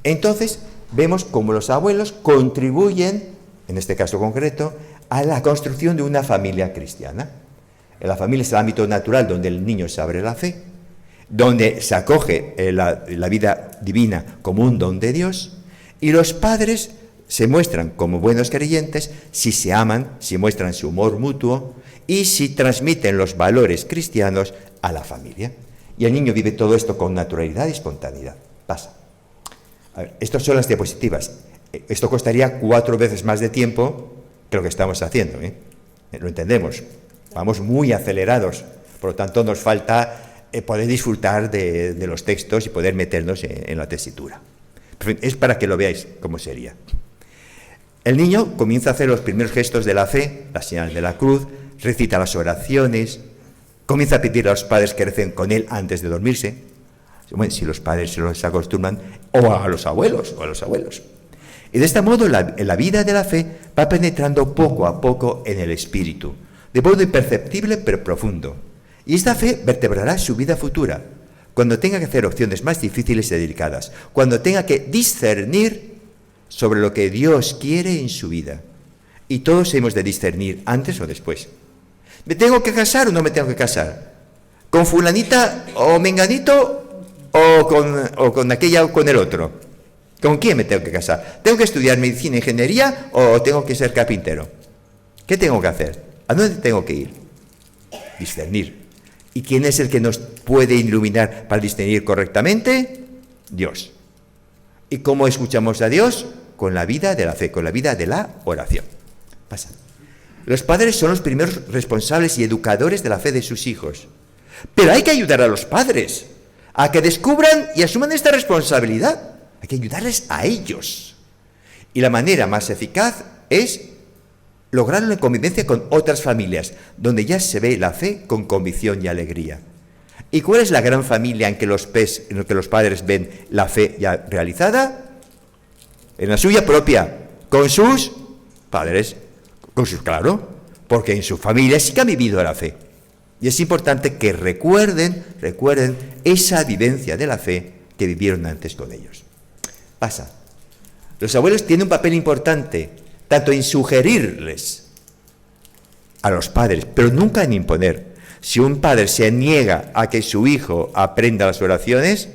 Entonces, vemos cómo los abuelos contribuyen, en este caso concreto, a la construcción de una familia cristiana. La familia es el ámbito natural donde el niño se abre la fe, donde se acoge la vida divina como un don de Dios, y los padres se muestran como buenos creyentes si se aman, si muestran su amor mutuo y si transmiten los valores cristianos a la familia. Y el niño vive todo esto con naturalidad y espontaneidad. Pasa. A ver, estas son las diapositivas. Esto costaría 4 veces más de tiempo que lo que estamos haciendo, ¿eh? Lo entendemos. Vamos muy acelerados. Por lo tanto, nos falta poder disfrutar de los textos y poder meternos en la tesitura. Es para que lo veáis cómo sería. El niño comienza a hacer los primeros gestos de la fe, la señal de la cruz, recita las oraciones, comienza a pedir a los padres que recen con él antes de dormirse. Bueno, si los padres se los acostumbran, o a los abuelos. Y de este modo la vida de la fe va penetrando poco a poco en el espíritu, de modo imperceptible pero profundo. Y esta fe vertebrará su vida futura, cuando tenga que hacer opciones más difíciles y delicadas, cuando tenga que discernir sobre lo que Dios quiere en su vida. Y todos hemos de discernir antes o después. ¿Me tengo que casar o no me tengo que casar? ¿Con fulanita o menganito o con aquella o con el otro? ¿Con quién me tengo que casar? ¿Tengo que estudiar medicina e ingeniería o tengo que ser carpintero? ¿Qué tengo que hacer? ¿A dónde tengo que ir? Discernir. ¿Y quién es el que nos puede iluminar para discernir correctamente? Dios. ¿Y cómo escuchamos a Dios? Con la vida de la fe, con la vida de la oración. Pasa. Los padres son los primeros responsables y educadores de la fe de sus hijos. Pero hay que ayudar a los padres a que descubran y asuman esta responsabilidad. Hay que ayudarles a ellos. Y la manera más eficaz es lograrlo en convivencia con otras familias, donde ya se ve la fe con convicción y alegría. ¿Y cuál es la gran familia en que los padres ven la fe ya realizada? En la suya propia, con sus padres, claro, porque en su familia sí que han vivido la fe. Y es importante que recuerden esa vivencia de la fe que vivieron antes con ellos. Pasa. Los abuelos tienen un papel importante, tanto en sugerirles a los padres, pero nunca en imponer. Si un padre se niega a que su hijo aprenda las oraciones,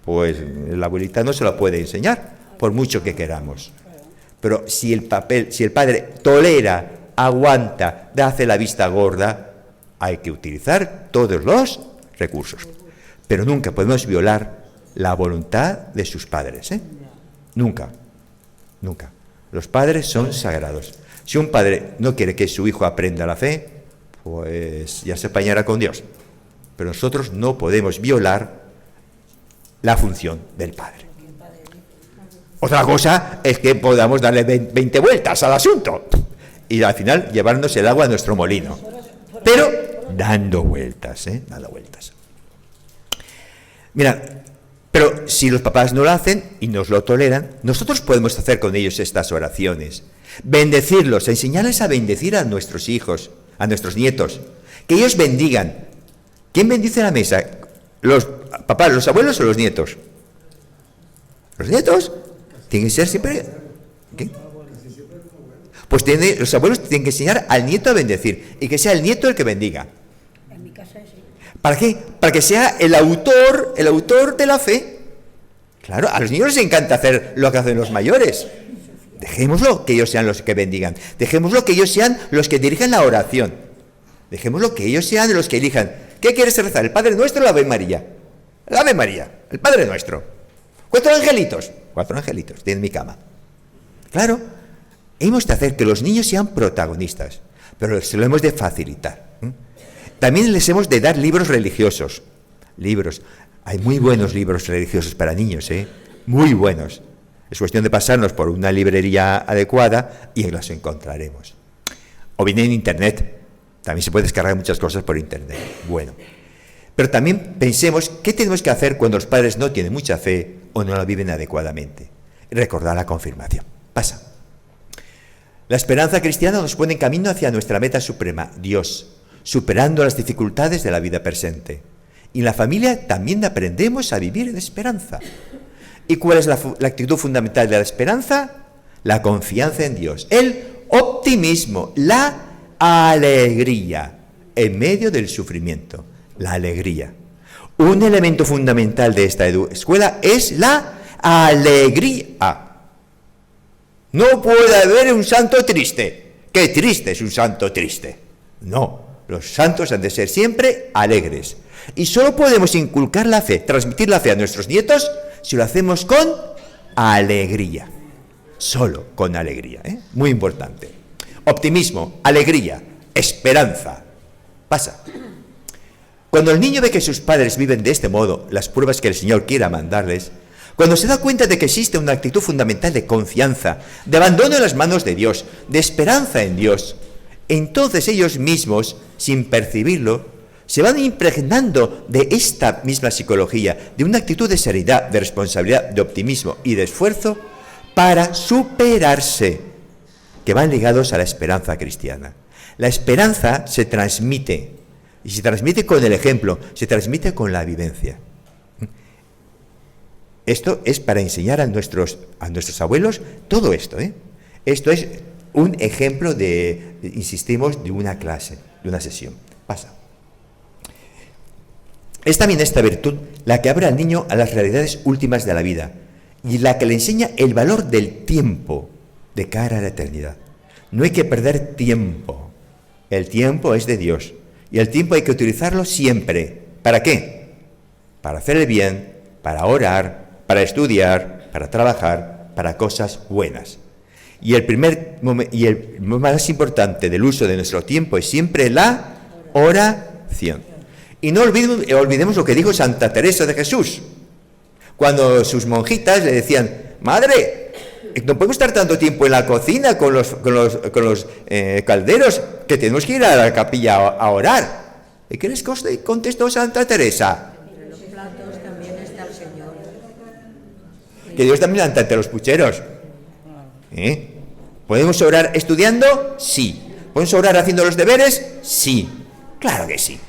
pues la abuelita no se lo puede enseñar, por mucho que queramos. Pero si el padre tolera, aguanta, hace la vista gorda, hay que utilizar todos los recursos. Pero nunca podemos violar la voluntad de sus padres, ¿eh? Nunca, nunca. Los padres son sagrados. Si un padre no quiere que su hijo aprenda la fe, pues ya se apañará con Dios. Pero nosotros no podemos violar la función del padre. Otra cosa es que podamos darle 20 vueltas al asunto y al final llevarnos el agua a nuestro molino. Pero dando vueltas, dando vueltas. Mira, pero si los papás no lo hacen y nos lo toleran, nosotros podemos hacer con ellos estas oraciones. Bendecirlos, enseñarles a bendecir a nuestros hijos, a nuestros nietos. Que ellos bendigan. ¿Quién bendice la mesa? ¿Los papás, los abuelos o los nietos? ¿Los nietos? Tienen que ser siempre... ¿Qué? Pues los abuelos tienen que enseñar al nieto a bendecir y que sea el nieto el que bendiga. En mi casa sí. ¿Para qué? Para que sea el autor de la fe. Claro, a los niños les encanta hacer lo que hacen los mayores. Dejémoslo que ellos sean los que bendigan. Dejémoslo que ellos sean los que dirijan la oración. Dejémoslo que ellos sean los que elijan. ¿Qué quieres rezar? ¿El Padre Nuestro o la Ave María? La Ave María, el Padre Nuestro. 4 angelitos. 4 angelitos, tiene mi cama. Claro, hemos de hacer que los niños sean protagonistas, pero se lo hemos de facilitar. También les hemos de dar libros religiosos. Libros. Hay muy buenos libros religiosos para niños, muy buenos. Es cuestión de pasarnos por una librería adecuada y los encontraremos. O bien en Internet. También se puede descargar muchas cosas por Internet. Bueno. Pero también pensemos qué tenemos que hacer cuando los padres no tienen mucha fe o no la viven adecuadamente. Recordar la confirmación. Pasa. La esperanza cristiana nos pone en camino hacia nuestra meta suprema, Dios, superando las dificultades de la vida presente. Y en la familia también aprendemos a vivir en esperanza. ¿Y cuál es la actitud fundamental de la esperanza? La confianza en Dios, el optimismo, la alegría en medio del sufrimiento, la alegría. Un elemento fundamental de esta escuela es la alegría. No puede haber un santo triste. ¡Qué triste es un santo triste! No, los santos han de ser siempre alegres. Y solo podemos inculcar la fe, transmitir la fe a nuestros nietos si lo hacemos con alegría. Solo con alegría, muy importante. Optimismo, alegría, esperanza. Pasa. Cuando el niño ve que sus padres viven de este modo, las pruebas que el Señor quiera mandarles, cuando se da cuenta de que existe una actitud fundamental de confianza, de abandono en las manos de Dios, de esperanza en Dios, entonces ellos mismos, sin percibirlo, se van impregnando de esta misma psicología, de una actitud de seriedad, de responsabilidad, de optimismo y de esfuerzo para superarse, que van ligados a la esperanza cristiana. La esperanza se transmite, y se transmite con el ejemplo, se transmite con la vivencia. Esto es para enseñar a nuestros abuelos todo esto, Esto es un ejemplo insistimos, de una clase, de una sesión. Pasa. Es también esta virtud la que abre al niño a las realidades últimas de la vida y la que le enseña el valor del tiempo de cara a la eternidad. No hay que perder tiempo. El tiempo es de Dios y el tiempo hay que utilizarlo siempre. ¿Para qué? Para hacer el bien, para orar, para estudiar, para trabajar, para cosas buenas. Y el más importante del uso de nuestro tiempo es siempre la oración. Y no olvidemos lo que dijo Santa Teresa de Jesús, cuando sus monjitas le decían: madre, no podemos estar tanto tiempo en la cocina con los calderos, que tenemos que ir a la capilla a orar. ¿Y qué les contestó Santa Teresa? En los platos también está el Señor. Que Dios también anda ante los pucheros. ¿Podemos orar estudiando? Sí. ¿Podemos orar haciendo los deberes? Sí. Claro que sí.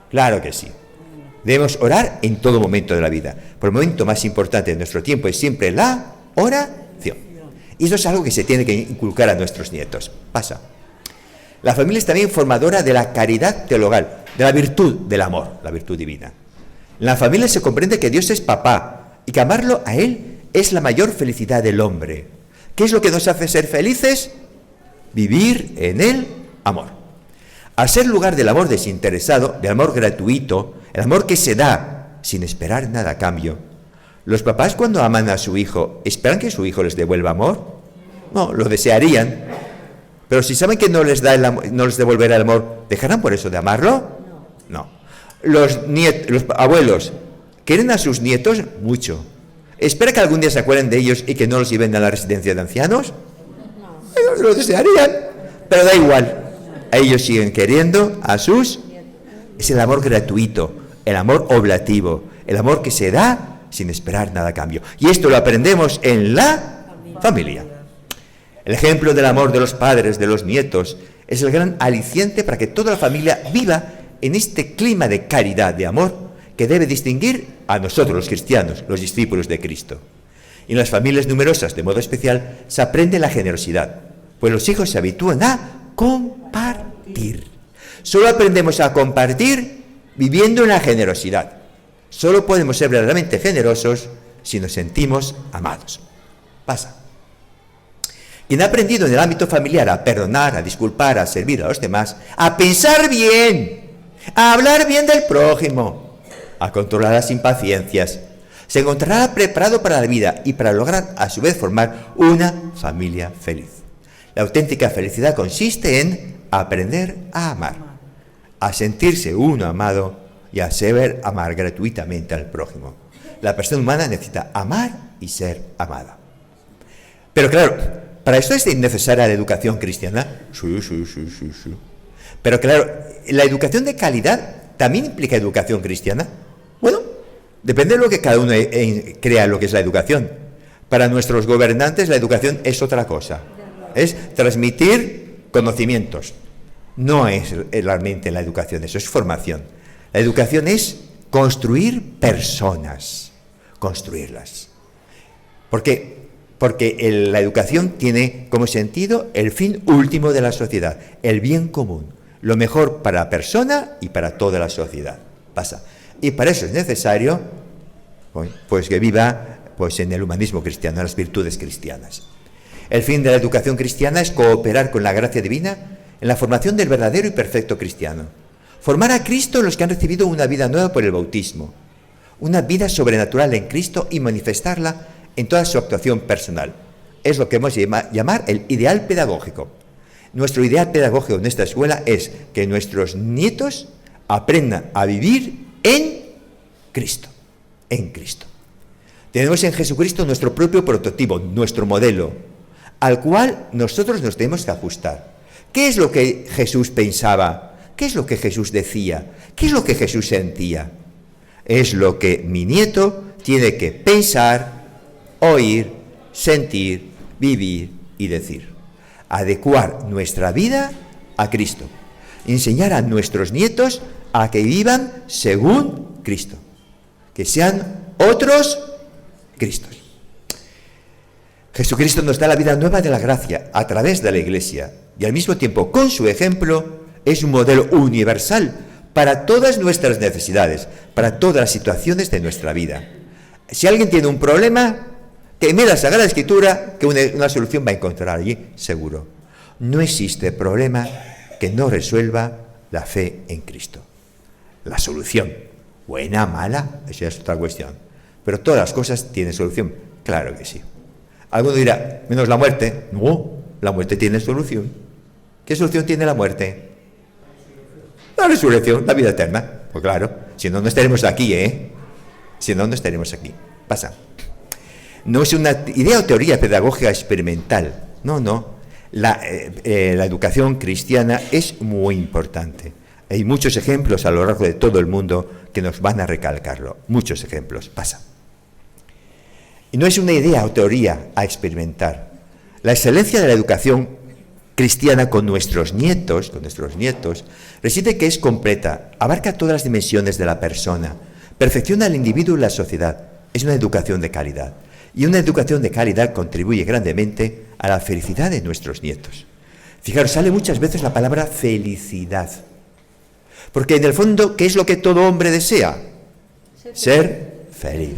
Claro que sí. Debemos orar en todo momento de la vida. Pero el momento más importante de nuestro tiempo es siempre la oración. Y eso es algo que se tiene que inculcar a nuestros nietos. Pasa. La familia es también formadora de la caridad teologal, de la virtud del amor, la virtud divina. En la familia se comprende que Dios es papá, y que amarlo a Él es la mayor felicidad del hombre. ¿Qué es lo que nos hace ser felices? Vivir en el amor. Al ser lugar del amor desinteresado, del amor gratuito, el amor que se da sin esperar nada a cambio, los papás cuando aman a su hijo, ¿esperan que su hijo les devuelva amor? No, lo desearían. Pero si saben que no les devolverá el amor, ¿dejarán por eso de amarlo? No. Los abuelos, ¿quieren a sus nietos? Mucho. ¿Espera que algún día se acuerden de ellos y que no los lleven a la residencia de ancianos? Ellos lo desearían, pero da igual. Ellos siguen queriendo a sus... Es el amor gratuito, el amor oblativo, el amor que se da sin esperar nada a cambio. Y esto lo aprendemos en la familia. El ejemplo del amor de los padres, de los nietos, es el gran aliciente para que toda la familia viva en este clima de caridad, de amor, que debe distinguir a nosotros los cristianos, los discípulos de Cristo. Y en las familias numerosas, de modo especial, se aprende la generosidad, pues los hijos se habitúan a compartir. Solo aprendemos a compartir viviendo en la generosidad. Solo podemos ser verdaderamente generosos si nos sentimos amados. Pasa. Quien ha aprendido en el ámbito familiar a perdonar, a disculpar, a servir a los demás, a pensar bien, a hablar bien del prójimo, a controlar las impaciencias, se encontrará preparado para la vida y para lograr a su vez formar una familia feliz. La auténtica felicidad consiste en aprender a amar, a sentirse uno amado y a saber amar gratuitamente al prójimo. La persona humana necesita amar y ser amada. Pero claro, ¿para esto es innecesaria la educación cristiana? Sí. Pero claro, ¿la educación de calidad también implica educación cristiana? Bueno, depende de lo que cada uno crea lo que es la educación. Para nuestros gobernantes la educación es otra cosa. Es transmitir conocimientos. No es realmente la educación, eso es formación. La educación es construir personas, construirlas. ¿Por qué? Porque la educación tiene como sentido el fin último de la sociedad, el bien común, lo mejor para la persona y para toda la sociedad. Pasa. Y para eso es necesario pues que viva pues en el humanismo cristiano, en las virtudes cristianas. El fin de la educación cristiana es cooperar con la gracia divina en la formación del verdadero y perfecto cristiano. Formar a Cristo en los que han recibido una vida nueva por el bautismo, una vida sobrenatural en Cristo y manifestarla en toda su actuación personal. Es lo que hemos llamar el ideal pedagógico. Nuestro ideal pedagógico en esta escuela es que nuestros nietos aprendan a vivir en Cristo, en Cristo. Tenemos en Jesucristo nuestro propio prototipo, nuestro modelo, al cual nosotros nos tenemos que ajustar. ¿Qué es lo que Jesús pensaba? ¿Qué es lo que Jesús decía? ¿Qué es lo que Jesús sentía? Es lo que mi nieto tiene que pensar, oír, sentir, vivir y decir. Adecuar nuestra vida a Cristo. Enseñar a nuestros nietos a que vivan según Cristo. Que sean otros Cristos. Jesucristo nos da la vida nueva de la gracia a través de la Iglesia y al mismo tiempo con su ejemplo es un modelo universal para todas nuestras necesidades, para todas las situaciones de nuestra vida. Si alguien tiene un problema, que mira la Sagrada Escritura, que una solución va a encontrar allí, seguro. No existe problema que no resuelva la fe en Cristo. La solución, buena, mala, esa es otra cuestión. Pero todas las cosas tienen solución, claro que sí. Alguno dirá, menos la muerte. No, la muerte tiene solución. ¿Qué solución tiene la muerte? La resurrección, la vida eterna. Pues claro, si no, no estaremos aquí, Si no, no estaremos aquí. Pasa. No es una idea o teoría pedagógica experimental. No. La educación cristiana es muy importante. Hay muchos ejemplos a lo largo de todo el mundo que nos van a recalcarlo. Muchos ejemplos. Pasa. Y no es una idea o teoría a experimentar. La excelencia de la educación cristiana con nuestros nietos, reside que es completa, abarca todas las dimensiones de la persona, perfecciona al individuo y la sociedad. Es una educación de calidad. Y una educación de calidad contribuye grandemente a la felicidad de nuestros nietos. Fijaros, sale muchas veces la palabra felicidad. Porque en el fondo, ¿qué es lo que todo hombre desea? Ser feliz.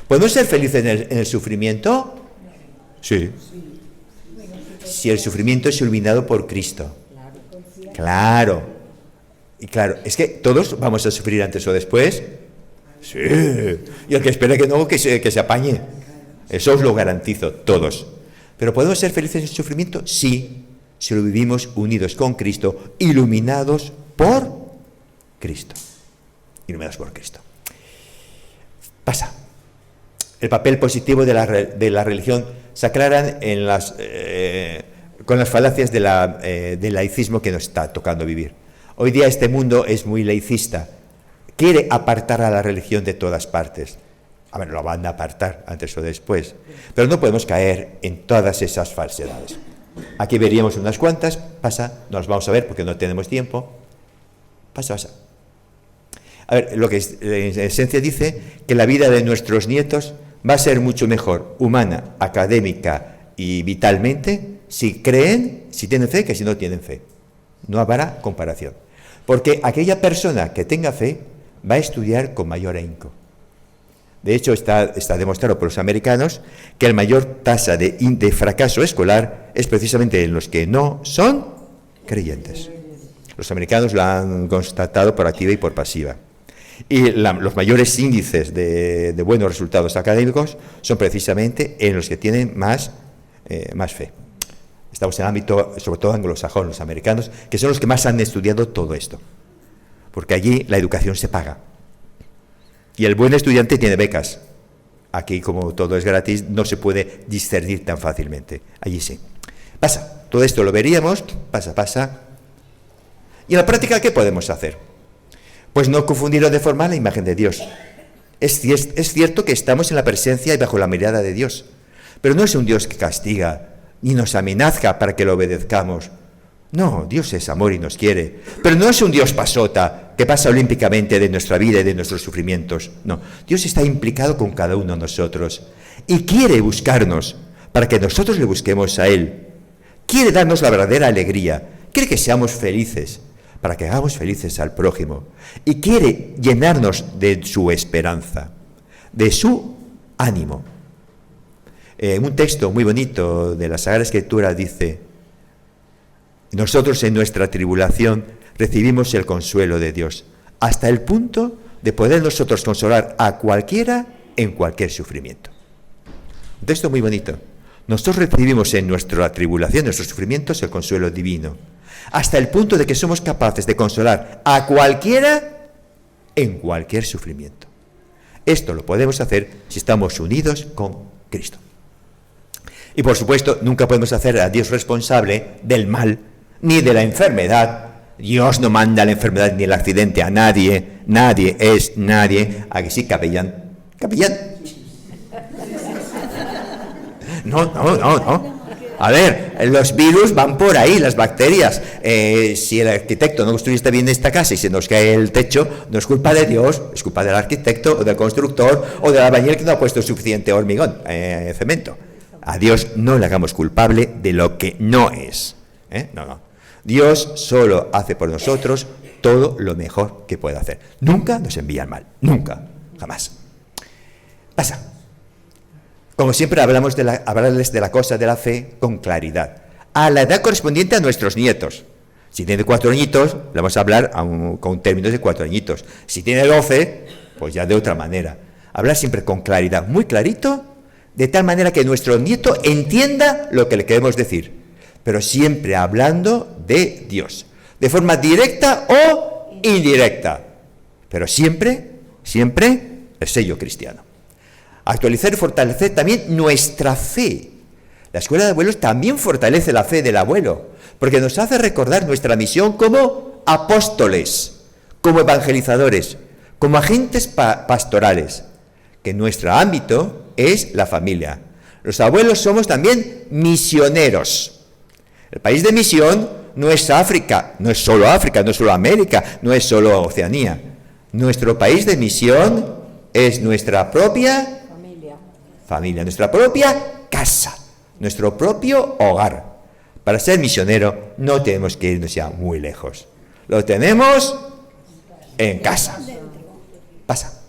¿Podemos ser felices en el sufrimiento? Sí. Si el sufrimiento es iluminado por Cristo. Claro. Y claro, es que todos vamos a sufrir antes o después. Sí. Y el que espere que no, que se apañe. Eso os lo garantizo, todos. ¿Pero podemos ser felices en el sufrimiento? Sí, si lo vivimos unidos con Cristo, iluminados por Cristo. Iluminados por Cristo. Pasa. El papel positivo de la religión se aclaran con las falacias del laicismo que nos está tocando vivir. Hoy día este mundo es muy laicista. Quiere apartar a la religión de todas partes. A ver, lo van a apartar antes o después. Pero no podemos caer en todas esas falsedades. Aquí veríamos unas cuantas. Pasa, no las vamos a ver porque no tenemos tiempo. Pasa. A ver, lo que en esencia dice que la vida de nuestros nietos va a ser mucho mejor, humana, académica y vitalmente, si creen, si tienen fe, que si no tienen fe. No habrá comparación. Porque aquella persona que tenga fe va a estudiar con mayor ahínco. De hecho, está demostrado por los americanos que la mayor tasa de fracaso escolar es precisamente en los que no son creyentes. Los americanos lo han constatado por activa y por pasiva. Y los mayores índices de buenos resultados académicos son precisamente en los que tienen más fe. Estamos en el ámbito, sobre todo anglosajón, los americanos, que son los que más han estudiado todo esto. Porque allí la educación se paga. Y el buen estudiante tiene becas. Aquí, como todo es gratis, no se puede discernir tan fácilmente. Allí sí. Pasa. Todo esto lo veríamos. Pasa. ¿Y en la práctica qué podemos hacer? Pues no confundir o deformar la imagen de Dios. Es cierto que estamos en la presencia y bajo la mirada de Dios. Pero no es un Dios que castiga, ni nos amenaza para que lo obedezcamos. No, Dios es amor y nos quiere. Pero no es un Dios pasota, que pasa olímpicamente de nuestra vida y de nuestros sufrimientos. No, Dios está implicado con cada uno de nosotros. Y quiere buscarnos para que nosotros le busquemos a Él. Quiere darnos la verdadera alegría. Quiere que seamos felices, para que hagamos felices al prójimo. Y quiere llenarnos de su esperanza, de su ánimo. Un texto muy bonito de la Sagrada Escritura dice: nosotros en nuestra tribulación recibimos el consuelo de Dios, hasta el punto de poder nosotros consolar a cualquiera en cualquier sufrimiento. Un texto muy bonito. Nosotros recibimos en nuestra tribulación, en nuestros sufrimientos, el consuelo divino, hasta el punto de que somos capaces de consolar a cualquiera en cualquier sufrimiento. Esto lo podemos hacer si estamos unidos con Cristo. Y por supuesto, nunca podemos hacer a Dios responsable del mal, ni de la enfermedad. Dios no manda la enfermedad ni el accidente a nadie. Nadie es nadie. ¿A que sí, capellán? ¿Capellán? No. A ver, los virus van por ahí, las bacterias. Si el arquitecto no construiste bien esta casa y se nos cae el techo, no es culpa de Dios, es culpa del arquitecto o del constructor o del albañil que no ha puesto suficiente hormigón, cemento. A Dios no le hagamos culpable de lo que no es. No. Dios solo hace por nosotros todo lo mejor que puede hacer. Nunca nos envía al mal, nunca, jamás. Pasa. Como siempre hablarles de la cosa de la fe con claridad, a la edad correspondiente a nuestros nietos. Si tiene 4 añitos, le vamos a hablar con términos de 4 añitos. Si tiene 12, pues ya de otra manera. Hablar siempre con claridad, muy clarito, de tal manera que nuestro nieto entienda lo que le queremos decir, pero siempre hablando de Dios, de forma directa o indirecta, pero siempre el sello cristiano. Actualizar y fortalecer también nuestra fe. La escuela de abuelos también fortalece la fe del abuelo, porque nos hace recordar nuestra misión como apóstoles, como evangelizadores, como agentes pastorales, que nuestro ámbito es la familia. Los abuelos somos también misioneros. El país de misión no es África, no es solo América, no es solo Oceanía. Nuestro país de misión es nuestra propia familia, nuestra propia casa, nuestro propio hogar. Para ser misionero no tenemos que irnos ya muy lejos. Lo tenemos en casa. Pasa.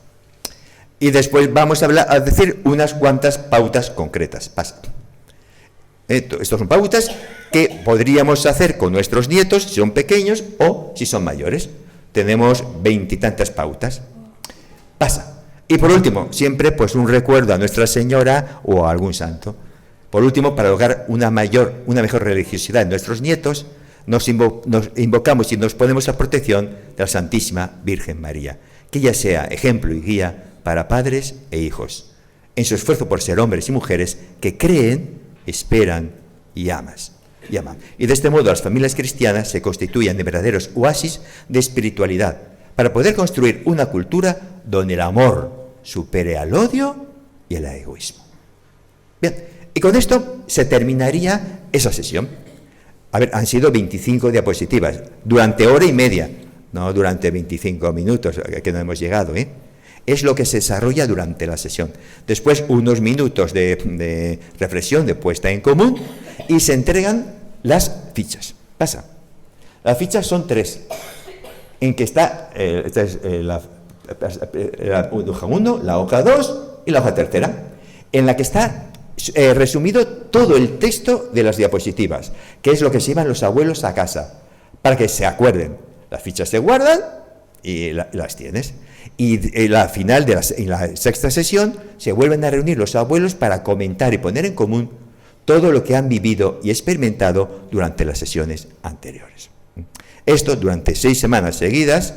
Y después vamos a decir unas cuantas pautas concretas. Pasa. Estas son pautas que podríamos hacer con nuestros nietos si son pequeños o si son mayores. Tenemos 20 y tantas pautas. Pasa. Y por último, siempre pues un recuerdo a Nuestra Señora o a algún santo. Por último, para lograr una mejor religiosidad en nuestros nietos, nos invocamos y nos ponemos a protección de la Santísima Virgen María, que ella sea ejemplo y guía para padres e hijos, en su esfuerzo por ser hombres y mujeres que creen, esperan y aman. Y de este modo las familias cristianas se constituyen en verdaderos oasis de espiritualidad, para poder construir una cultura donde el amor supere al odio y el egoísmo. Bien, y con esto se terminaría esa sesión. A ver, han sido 25 diapositivas, durante hora y media, no durante 25 minutos, que no hemos llegado, Es lo que se desarrolla durante la sesión. Después, unos minutos de reflexión, de puesta en común, y se entregan las fichas. Pasa. Las fichas son 3, en que está la hoja 1, la hoja 2 y la hoja 3, en la que está resumido todo el texto de las diapositivas, que es lo que se llevan los abuelos a casa, para que se acuerden. Las fichas se guardan y las tienes. Y en la final de la sexta sesión se vuelven a reunir los abuelos para comentar y poner en común todo lo que han vivido y experimentado durante las sesiones anteriores. Esto durante 6 semanas seguidas,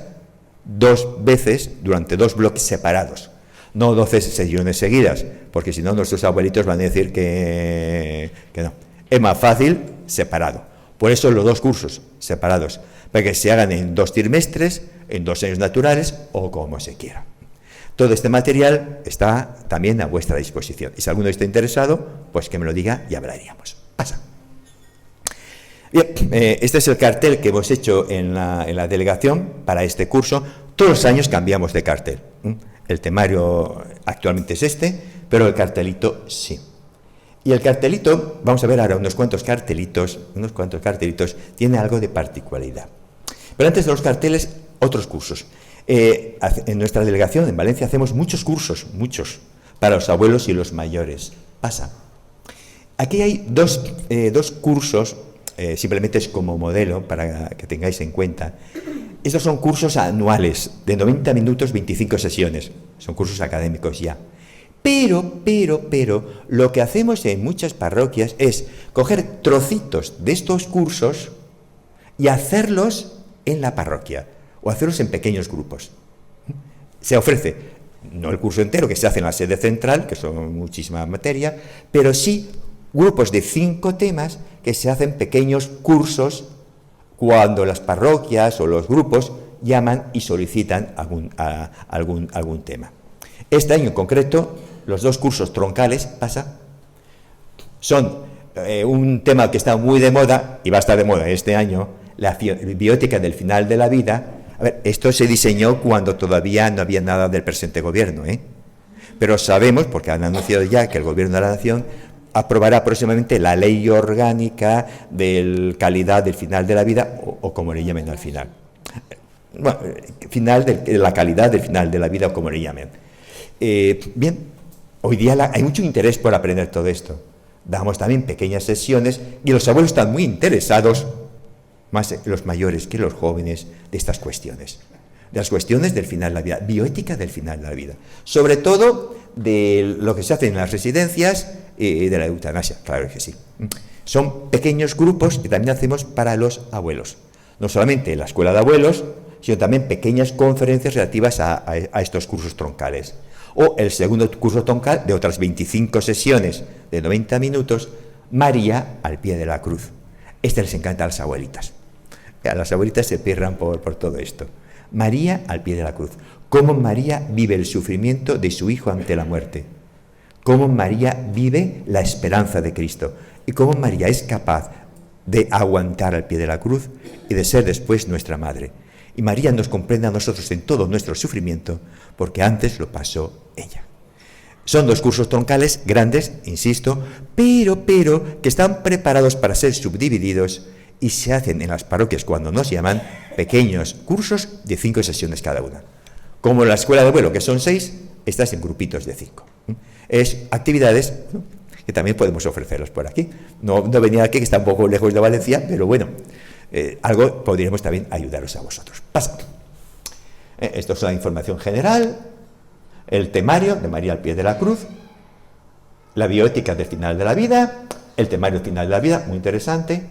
2 veces durante 2 bloques separados. No 12 sesiones seguidas, porque si no nuestros abuelitos van a decir que no. Es más fácil separado. Por eso los 2 cursos separados, para que se hagan en 2 trimestres, en 2 años naturales o como se quiera. Todo este material está también a vuestra disposición. Y si alguno está interesado, pues que me lo diga y hablaríamos. Pasa. Bien, este es el cartel que hemos hecho en la delegación para este curso. Todos los años cambiamos de cartel. El temario actualmente es este, pero el cartelito sí. Y el cartelito, vamos a ver ahora unos cuantos cartelitos, tiene algo de particularidad. Pero antes de los carteles, otros cursos. En nuestra delegación en Valencia hacemos muchos cursos, para los abuelos y los mayores. Pasa. Aquí hay dos cursos, simplemente es como modelo para que tengáis en cuenta. Estos son cursos anuales, de 90 minutos, 25 sesiones. Son cursos académicos ya. Pero, lo que hacemos en muchas parroquias es coger trocitos de estos cursos y hacerlos en la parroquia, o hacerlos en pequeños grupos. Se ofrece, no el curso entero que se hace en la sede central, que son muchísima materia, pero sí grupos de 5 temas que se hacen pequeños cursos cuando las parroquias o los grupos llaman y solicitan algún tema. Este año en concreto, los 2 cursos troncales, son un tema que está muy de moda, y va a estar de moda este año, la bioética del final de la vida. A ver, esto se diseñó cuando todavía no había nada del presente gobierno, pero sabemos, porque han anunciado ya que el gobierno de la nación aprobará próximamente la ley orgánica de calidad del final de la vida, o como le llamen al final. Bueno, la calidad del final de la vida, o como le llamen. Bien, hoy día hay mucho interés por aprender todo esto. Damos también pequeñas sesiones y los abuelos están muy interesados, más los mayores que los jóvenes, de estas cuestiones. De las cuestiones del final de la vida, bioética del final de la vida. Sobre todo de lo que se hace en las residencias y de la eutanasia, claro que sí. Son pequeños grupos que también hacemos para los abuelos. No solamente en la escuela de abuelos, sino también pequeñas conferencias relativas a estos cursos troncales. O el segundo curso troncal de otras 25 sesiones de 90 minutos, María al pie de la cruz. Este les encanta a las abuelitas. A las abuelitas se pierdan por todo esto. María al pie de la cruz. Cómo María vive el sufrimiento de su hijo ante la muerte. Cómo María vive la esperanza de Cristo. Y cómo María es capaz de aguantar al pie de la cruz y de ser después nuestra madre. Y María nos comprende a nosotros en todo nuestro sufrimiento, porque antes lo pasó ella. Son 2 cursos troncales grandes, insisto, pero que están preparados para ser subdivididos y se hacen en las parroquias cuando nos llaman pequeños cursos de 5 sesiones cada una. Como la escuela de abuelo, que son 6, Estas en grupitos de 5. Es actividades que también podemos ofrecerlas por aquí. No venía aquí, que está un poco lejos de Valencia, pero bueno, algo podríamos también ayudaros a vosotros. Pasa. Esto es la información general, el temario de María al pie de la cruz, la bioética del final de la vida, el temario final de la vida, muy interesante.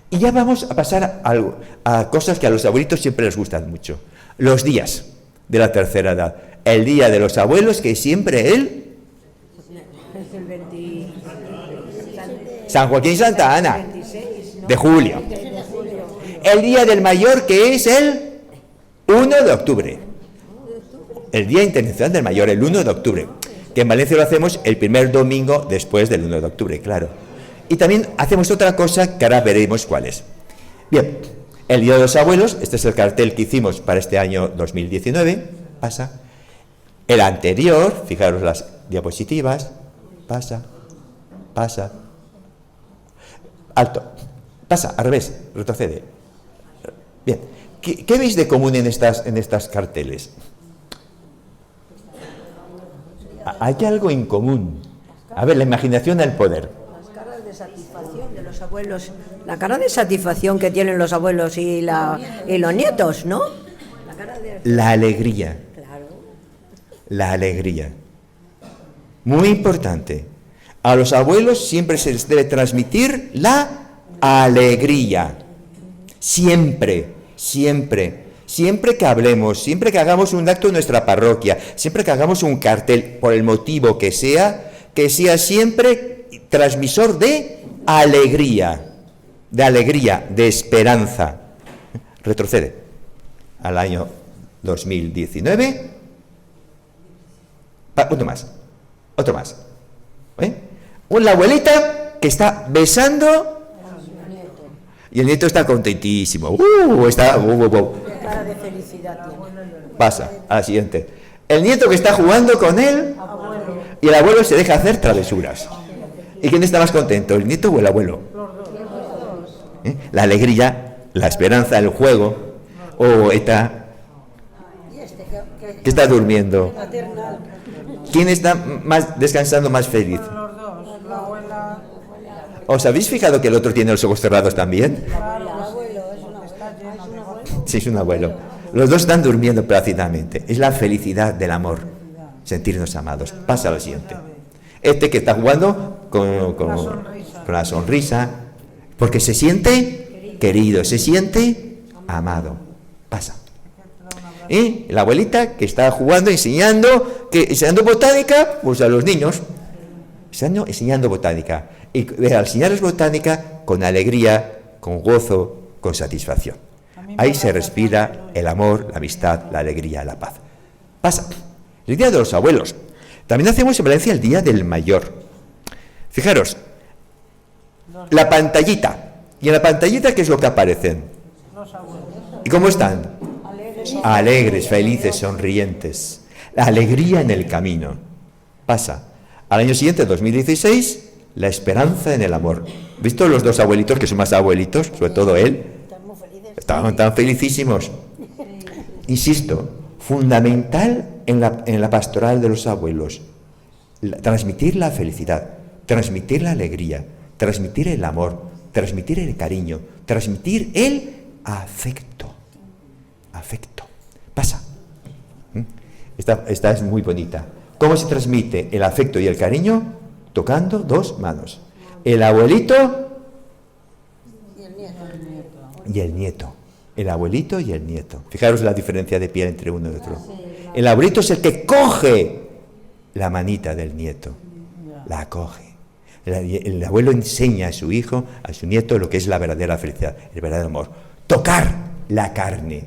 Y ya vamos a pasar a cosas que a los abuelitos siempre les gustan mucho. Los días de la tercera edad. El día de los abuelos, que siempre San Joaquín y Santa Ana, de julio. El día del mayor, que es el 1 de octubre. El Día Internacional del Mayor, el 1 de octubre. Que en Valencia lo hacemos el primer domingo después del 1 de octubre, claro. Y también hacemos otra cosa que ahora veremos cuál es. Bien, el Día de los Abuelos, este es el cartel que hicimos para este año 2019, pasa. El anterior, fijaros las diapositivas, pasa, alto, pasa, al revés, retrocede. Bien, ¿qué veis de común en estas carteles? Hay algo en común. A ver, la imaginación al poder. Las caras de satisfacción de los abuelos, la cara de satisfacción que tienen los abuelos y los nietos, ¿no? La alegría. Claro. La alegría. Muy importante. A los abuelos siempre se les debe transmitir la alegría. Siempre, siempre. Siempre que hablemos, siempre que hagamos un acto en nuestra parroquia, siempre que hagamos un cartel, por el motivo que sea siempre transmisor de alegría, de esperanza. Retrocede al año 2019. Otro más. La abuelita que está besando y el nieto está contentísimo. Cara de felicidad tiene. Pasa a la siguiente. El nieto que está jugando con él y el abuelo se deja hacer travesuras. ¿Y quién está más contento, el nieto o el abuelo? La alegría, la esperanza, el juego. Esta que está durmiendo. ¿Quién está descansando más feliz? ¿Os habéis fijado que el otro tiene los ojos cerrados también? Sí, es un abuelo. Los dos están durmiendo plácidamente. Es la felicidad del amor, sentirnos amados. Pasa a lo siguiente. Este que está jugando con la sonrisa, porque se siente querido, se siente amado. Pasa. Y la abuelita que está jugando, enseñando botánica, pues a los niños. Enseñando botánica. Y al enseñarles botánica, con alegría, con gozo, con satisfacción. Ahí se respira el amor, la amistad, la alegría, la paz. Pasa. El Día de los Abuelos. También hacemos en Valencia el Día del Mayor. Fijaros, la pantallita. ¿Y en la pantallita qué es lo que aparecen? ¿Y cómo están? Alegres, felices, sonrientes. La alegría en el camino. Pasa. Al año siguiente, 2016, la esperanza en el amor. ¿Visto los dos abuelitos, que son más abuelitos, sobre todo él? Estaban tan felicísimos. Insisto, fundamental en la pastoral de los abuelos, transmitir la felicidad, transmitir la alegría, transmitir el amor, transmitir el cariño, transmitir el afecto. Afecto. Pasa. Esta es muy bonita. ¿Cómo se transmite el afecto y el cariño? Tocando dos manos. El abuelito y el nieto. El abuelito y el nieto. Fijaros la diferencia de piel entre uno y otro. El abuelito es el que coge la manita del nieto. La coge. El abuelo enseña a su hijo, a su nieto, lo que es la verdadera felicidad, el verdadero amor. Tocar la carne.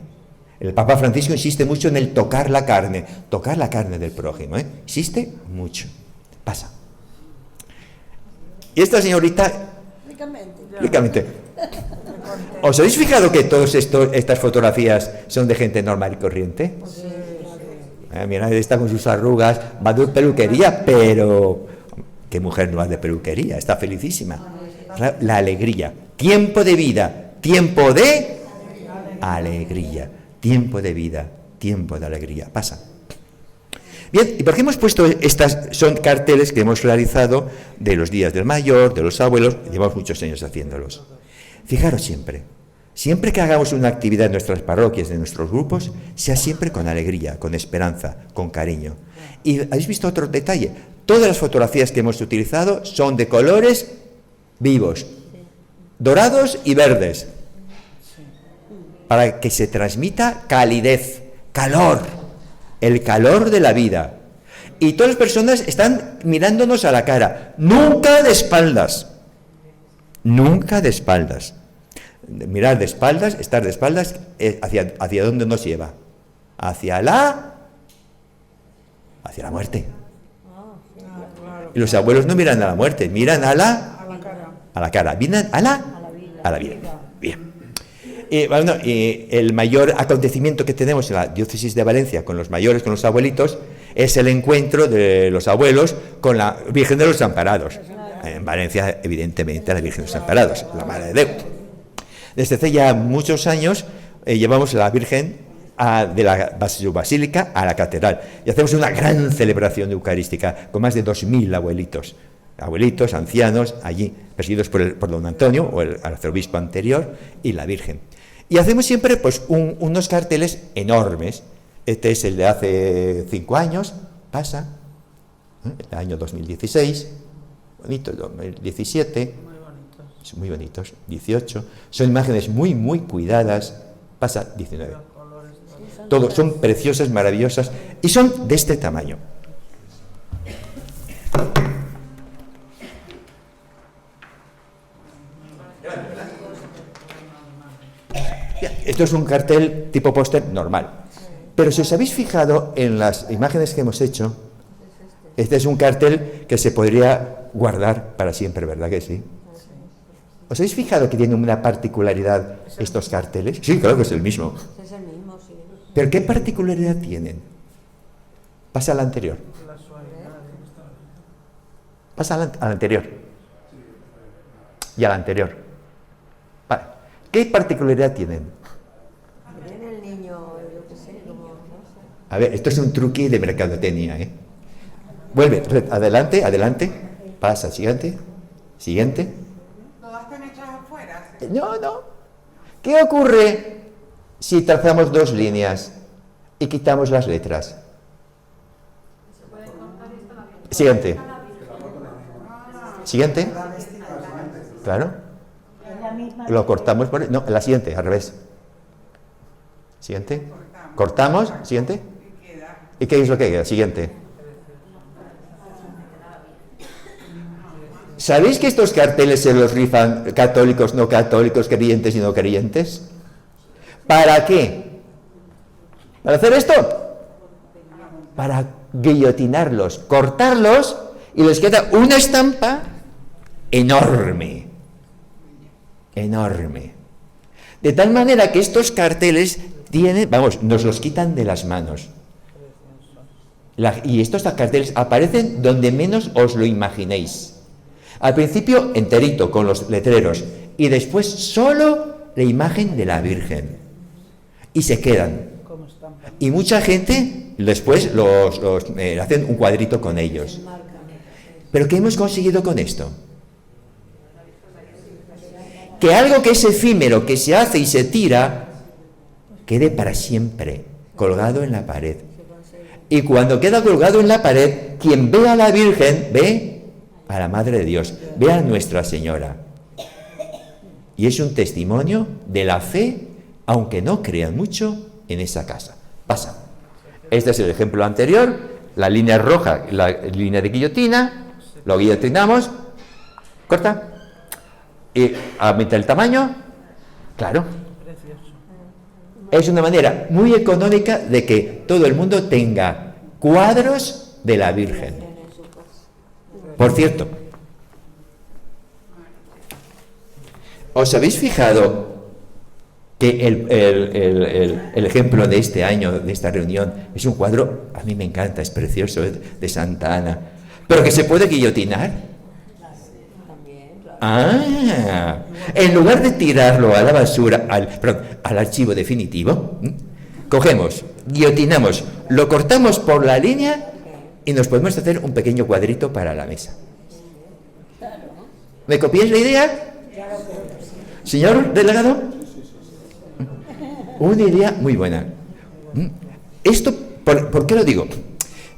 El Papa Francisco insiste mucho en el tocar la carne del prójimo. Insiste mucho. Pasa. Y esta señorita, únicamente. ¿Os habéis fijado que todas estas fotografías son de gente normal y corriente? Mira, está con sus arrugas, va de peluquería, pero ¿qué mujer no va de peluquería? Está felicísima. La alegría. Tiempo de vida, tiempo de alegría. Tiempo de vida, tiempo de alegría. Pasa. Bien, ¿y por qué hemos puesto estas? Son carteles que hemos realizado de los días del mayor, de los abuelos, llevamos muchos años haciéndolos. Fijaros siempre que hagamos una actividad en nuestras parroquias, en nuestros grupos, sea siempre con alegría, con esperanza, con cariño. Y ¿habéis visto otro detalle? Todas las fotografías que hemos utilizado son de colores vivos, dorados y verdes, para que se transmita calidez, calor, el calor de la vida. Y todas las personas están mirándonos a la cara, nunca de espaldas, nunca de espaldas. Mirar de espaldas, estar de espaldas, ¿hacia dónde nos lleva? Hacia la muerte. Y los abuelos no miran a la muerte, miran a la cara, miran a la vida. Bien. Bueno, el mayor acontecimiento que tenemos en la diócesis de Valencia con los mayores, con los abuelitos, es el encuentro de los abuelos con la Virgen de los Desamparados. En Valencia, evidentemente, la Virgen de los Desamparados, la Madre de Déu. Desde hace ya muchos años llevamos a la Virgen de su basílica a la catedral y hacemos una gran celebración eucarística con más de 2.000 abuelitos, ancianos, allí presididos por don Antonio o el arzobispo anterior y la Virgen. Y hacemos siempre pues unos carteles enormes. Este es el de hace 5 años, pasa, el año 2016, bonito, 2017, son muy bonitos, 18, son imágenes muy, muy cuidadas, pasa 19. Todos son preciosas, maravillosas, y son de este tamaño. Esto es un cartel tipo póster normal. Pero si os habéis fijado en las imágenes que hemos hecho, este es un cartel que se podría guardar para siempre, ¿verdad que sí? ¿Os habéis fijado que tienen una particularidad estos carteles? Sí, claro que es el mismo. Es el mismo, sí. ¿Pero qué particularidad tienen? Pasa al anterior. Pasa al anterior. Y al anterior. Vale. ¿Qué particularidad tienen? Tiene el niño, yo qué sé, como... No sé. A ver, esto es un truqui de mercadotecnia, ¿eh? Vuelve, adelante, adelante. Pasa, siguiente. Siguiente. ¿Todas están hechas afuera? No. ¿Qué ocurre si trazamos 2 líneas y quitamos las letras? Siguiente. Siguiente. Claro. Lo cortamos por... No, la siguiente, al revés. Siguiente. Cortamos. Siguiente. ¿Y qué es lo que queda? Siguiente. ¿Sabéis que estos carteles se los rifan católicos, no católicos, creyentes y no creyentes? ¿Para qué? ¿Para hacer esto? Para guillotinarlos, cortarlos, y les queda una estampa enorme. Enorme. De tal manera que estos carteles nos los quitan de las manos. Y estos carteles aparecen donde menos os lo imaginéis. Al principio enterito, con los letreros, y después solo la imagen de la Virgen. Y se quedan. Y mucha gente después hacen un cuadrito con ellos. ¿Pero qué hemos conseguido con esto? Que algo que es efímero, que se hace y se tira, quede para siempre colgado en la pared. Y cuando queda colgado en la pared, quien ve a la Virgen, ve a la Madre de Dios, ve a Nuestra Señora. Y es un testimonio de la fe, aunque no crean mucho en esa casa. Pasa. Este es el ejemplo anterior, la línea roja, la línea de guillotina, lo guillotinamos, corta, y aumenta el tamaño, claro. Es una manera muy económica de que todo el mundo tenga cuadros de la Virgen. Por cierto, ¿os habéis fijado que el ejemplo de este año, de esta reunión, es un cuadro, a mí me encanta, es precioso, de Santa Ana, pero que se puede guillotinar? En lugar de tirarlo a la basura, al archivo definitivo, cogemos, guillotinamos, lo cortamos por la línea y nos podemos hacer un pequeño cuadrito para la mesa. ¿Me copiáis la idea? Señor delegado, una idea muy buena. Esto, ¿por qué lo digo?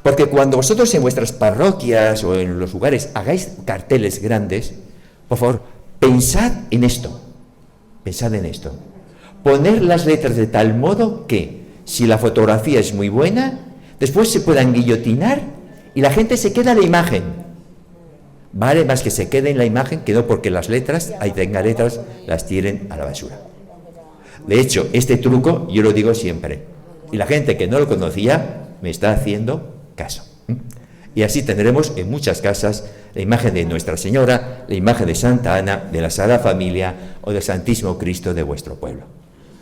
Porque cuando vosotros en vuestras parroquias o en los lugares hagáis carteles grandes, por favor, pensad en esto. Pensad en esto. Poner las letras de tal modo que, si la fotografía es muy buena, después se puedan guillotinar y la gente se queda en la imagen. Vale más que se quede en la imagen que no porque las letras, ahí tenga letras, las tiren a la basura. De hecho, este truco yo lo digo siempre. Y la gente que no lo conocía me está haciendo caso. Y así tendremos en muchas casas la imagen de Nuestra Señora, la imagen de Santa Ana, de la Sagrada Familia o del Santísimo Cristo de vuestro pueblo.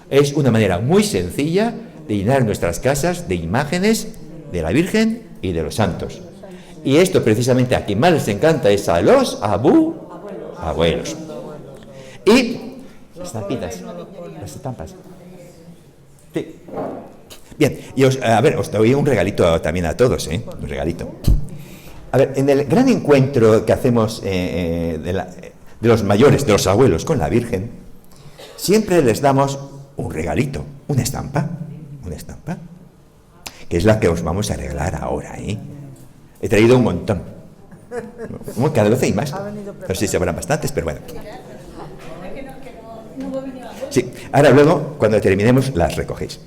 Es una manera muy sencilla de llenar nuestras casas de imágenes de la Virgen y de los santos. Y esto precisamente a quien más les encanta es a los abuelos. Y las estampitas, las estampas. Sí. Bien, y os doy un regalito también a todos, un regalito. A ver, en el gran encuentro que hacemos de los mayores, de los abuelos con la Virgen, siempre les damos un regalito, una estampa, que es la que os vamos a regalar ahora, He traído un montón. Cada vez hay más. No sé si habrán bastantes, pero bueno. Sí, ahora luego, cuando terminemos, las recogéis.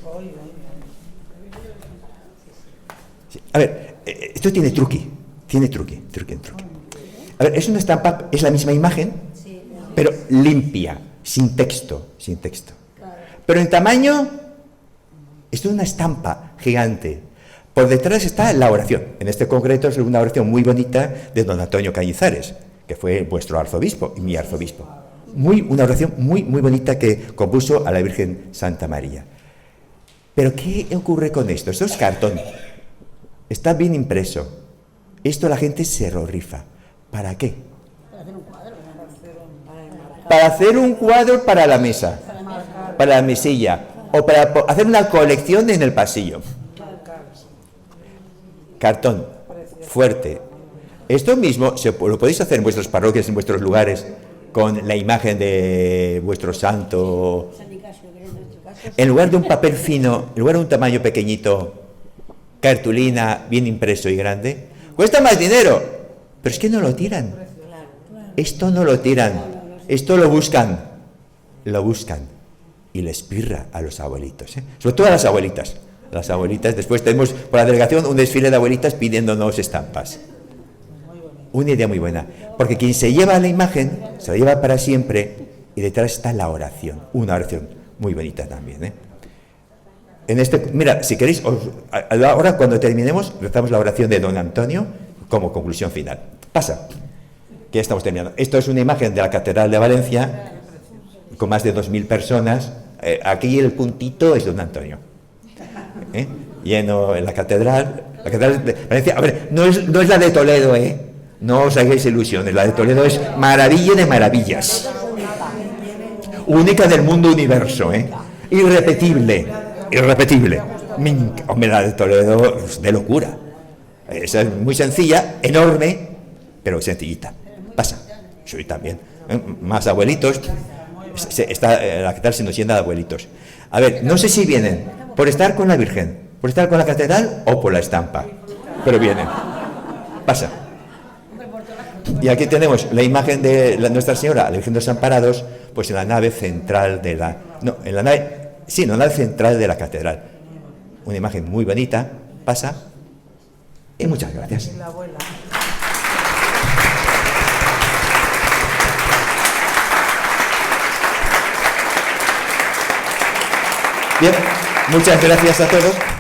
Sí. A ver, esto tiene truqui. A ver, es una estampa, es la misma imagen, pero limpia, sin texto. Pero en tamaño, esto es una estampa gigante. Por detrás está la oración. En este concreto es una oración muy bonita de don Antonio Cañizares, que fue vuestro arzobispo y mi arzobispo. Una oración muy, muy bonita que compuso a la Virgen Santa María. Pero ¿qué ocurre con esto? Esto es cartón. Está bien impreso. Esto la gente se lo rifa. ¿Para qué? Para hacer un cuadro para la mesa, para la mesilla, o para hacer una colección en el pasillo. Cartón, fuerte. Esto mismo lo podéis hacer en vuestras parroquias, en vuestros lugares, con la imagen de vuestro santo. En lugar de un papel fino, en lugar de un tamaño pequeñito, cartulina bien impreso y grande, cuesta más dinero, pero es que no lo tiran. Esto no lo tiran, esto lo buscan y les pirra a los abuelitos, sobre todo a las abuelitas. Las abuelitas, después tenemos por la delegación un desfile de abuelitas pidiéndonos estampas. Una idea muy buena, porque quien se lleva la imagen, se la lleva para siempre, y detrás está la oración, una oración muy bonita también. Mira, si queréis, ahora cuando terminemos, rezamos la oración de don Antonio como conclusión final. Pasa, que ya estamos terminando. Esto es una imagen de la Catedral de Valencia, con más de 2.000 personas. Aquí el puntito es don Antonio. Lleno en la catedral de Valencia. A ver, no es la de Toledo, no os hagáis ilusiones, la de Toledo es maravilla de maravillas, única del mundo universo, irrepetible. Hombre, la de Toledo es de locura. Esa es muy sencilla, enorme, pero sencillita. Pasa, soy también más abuelitos. Está la catedral siendo llena de abuelitos. A ver, no sé si vienen por estar con la Virgen, por estar con la catedral o por la estampa, pero vienen. Pasa. Y aquí tenemos la imagen de Nuestra Señora, la Virgen de los Amparados, pues en la nave central de la nave central de la catedral. Una imagen muy bonita. Pasa. Y muchas gracias. Bien, muchas gracias a todos.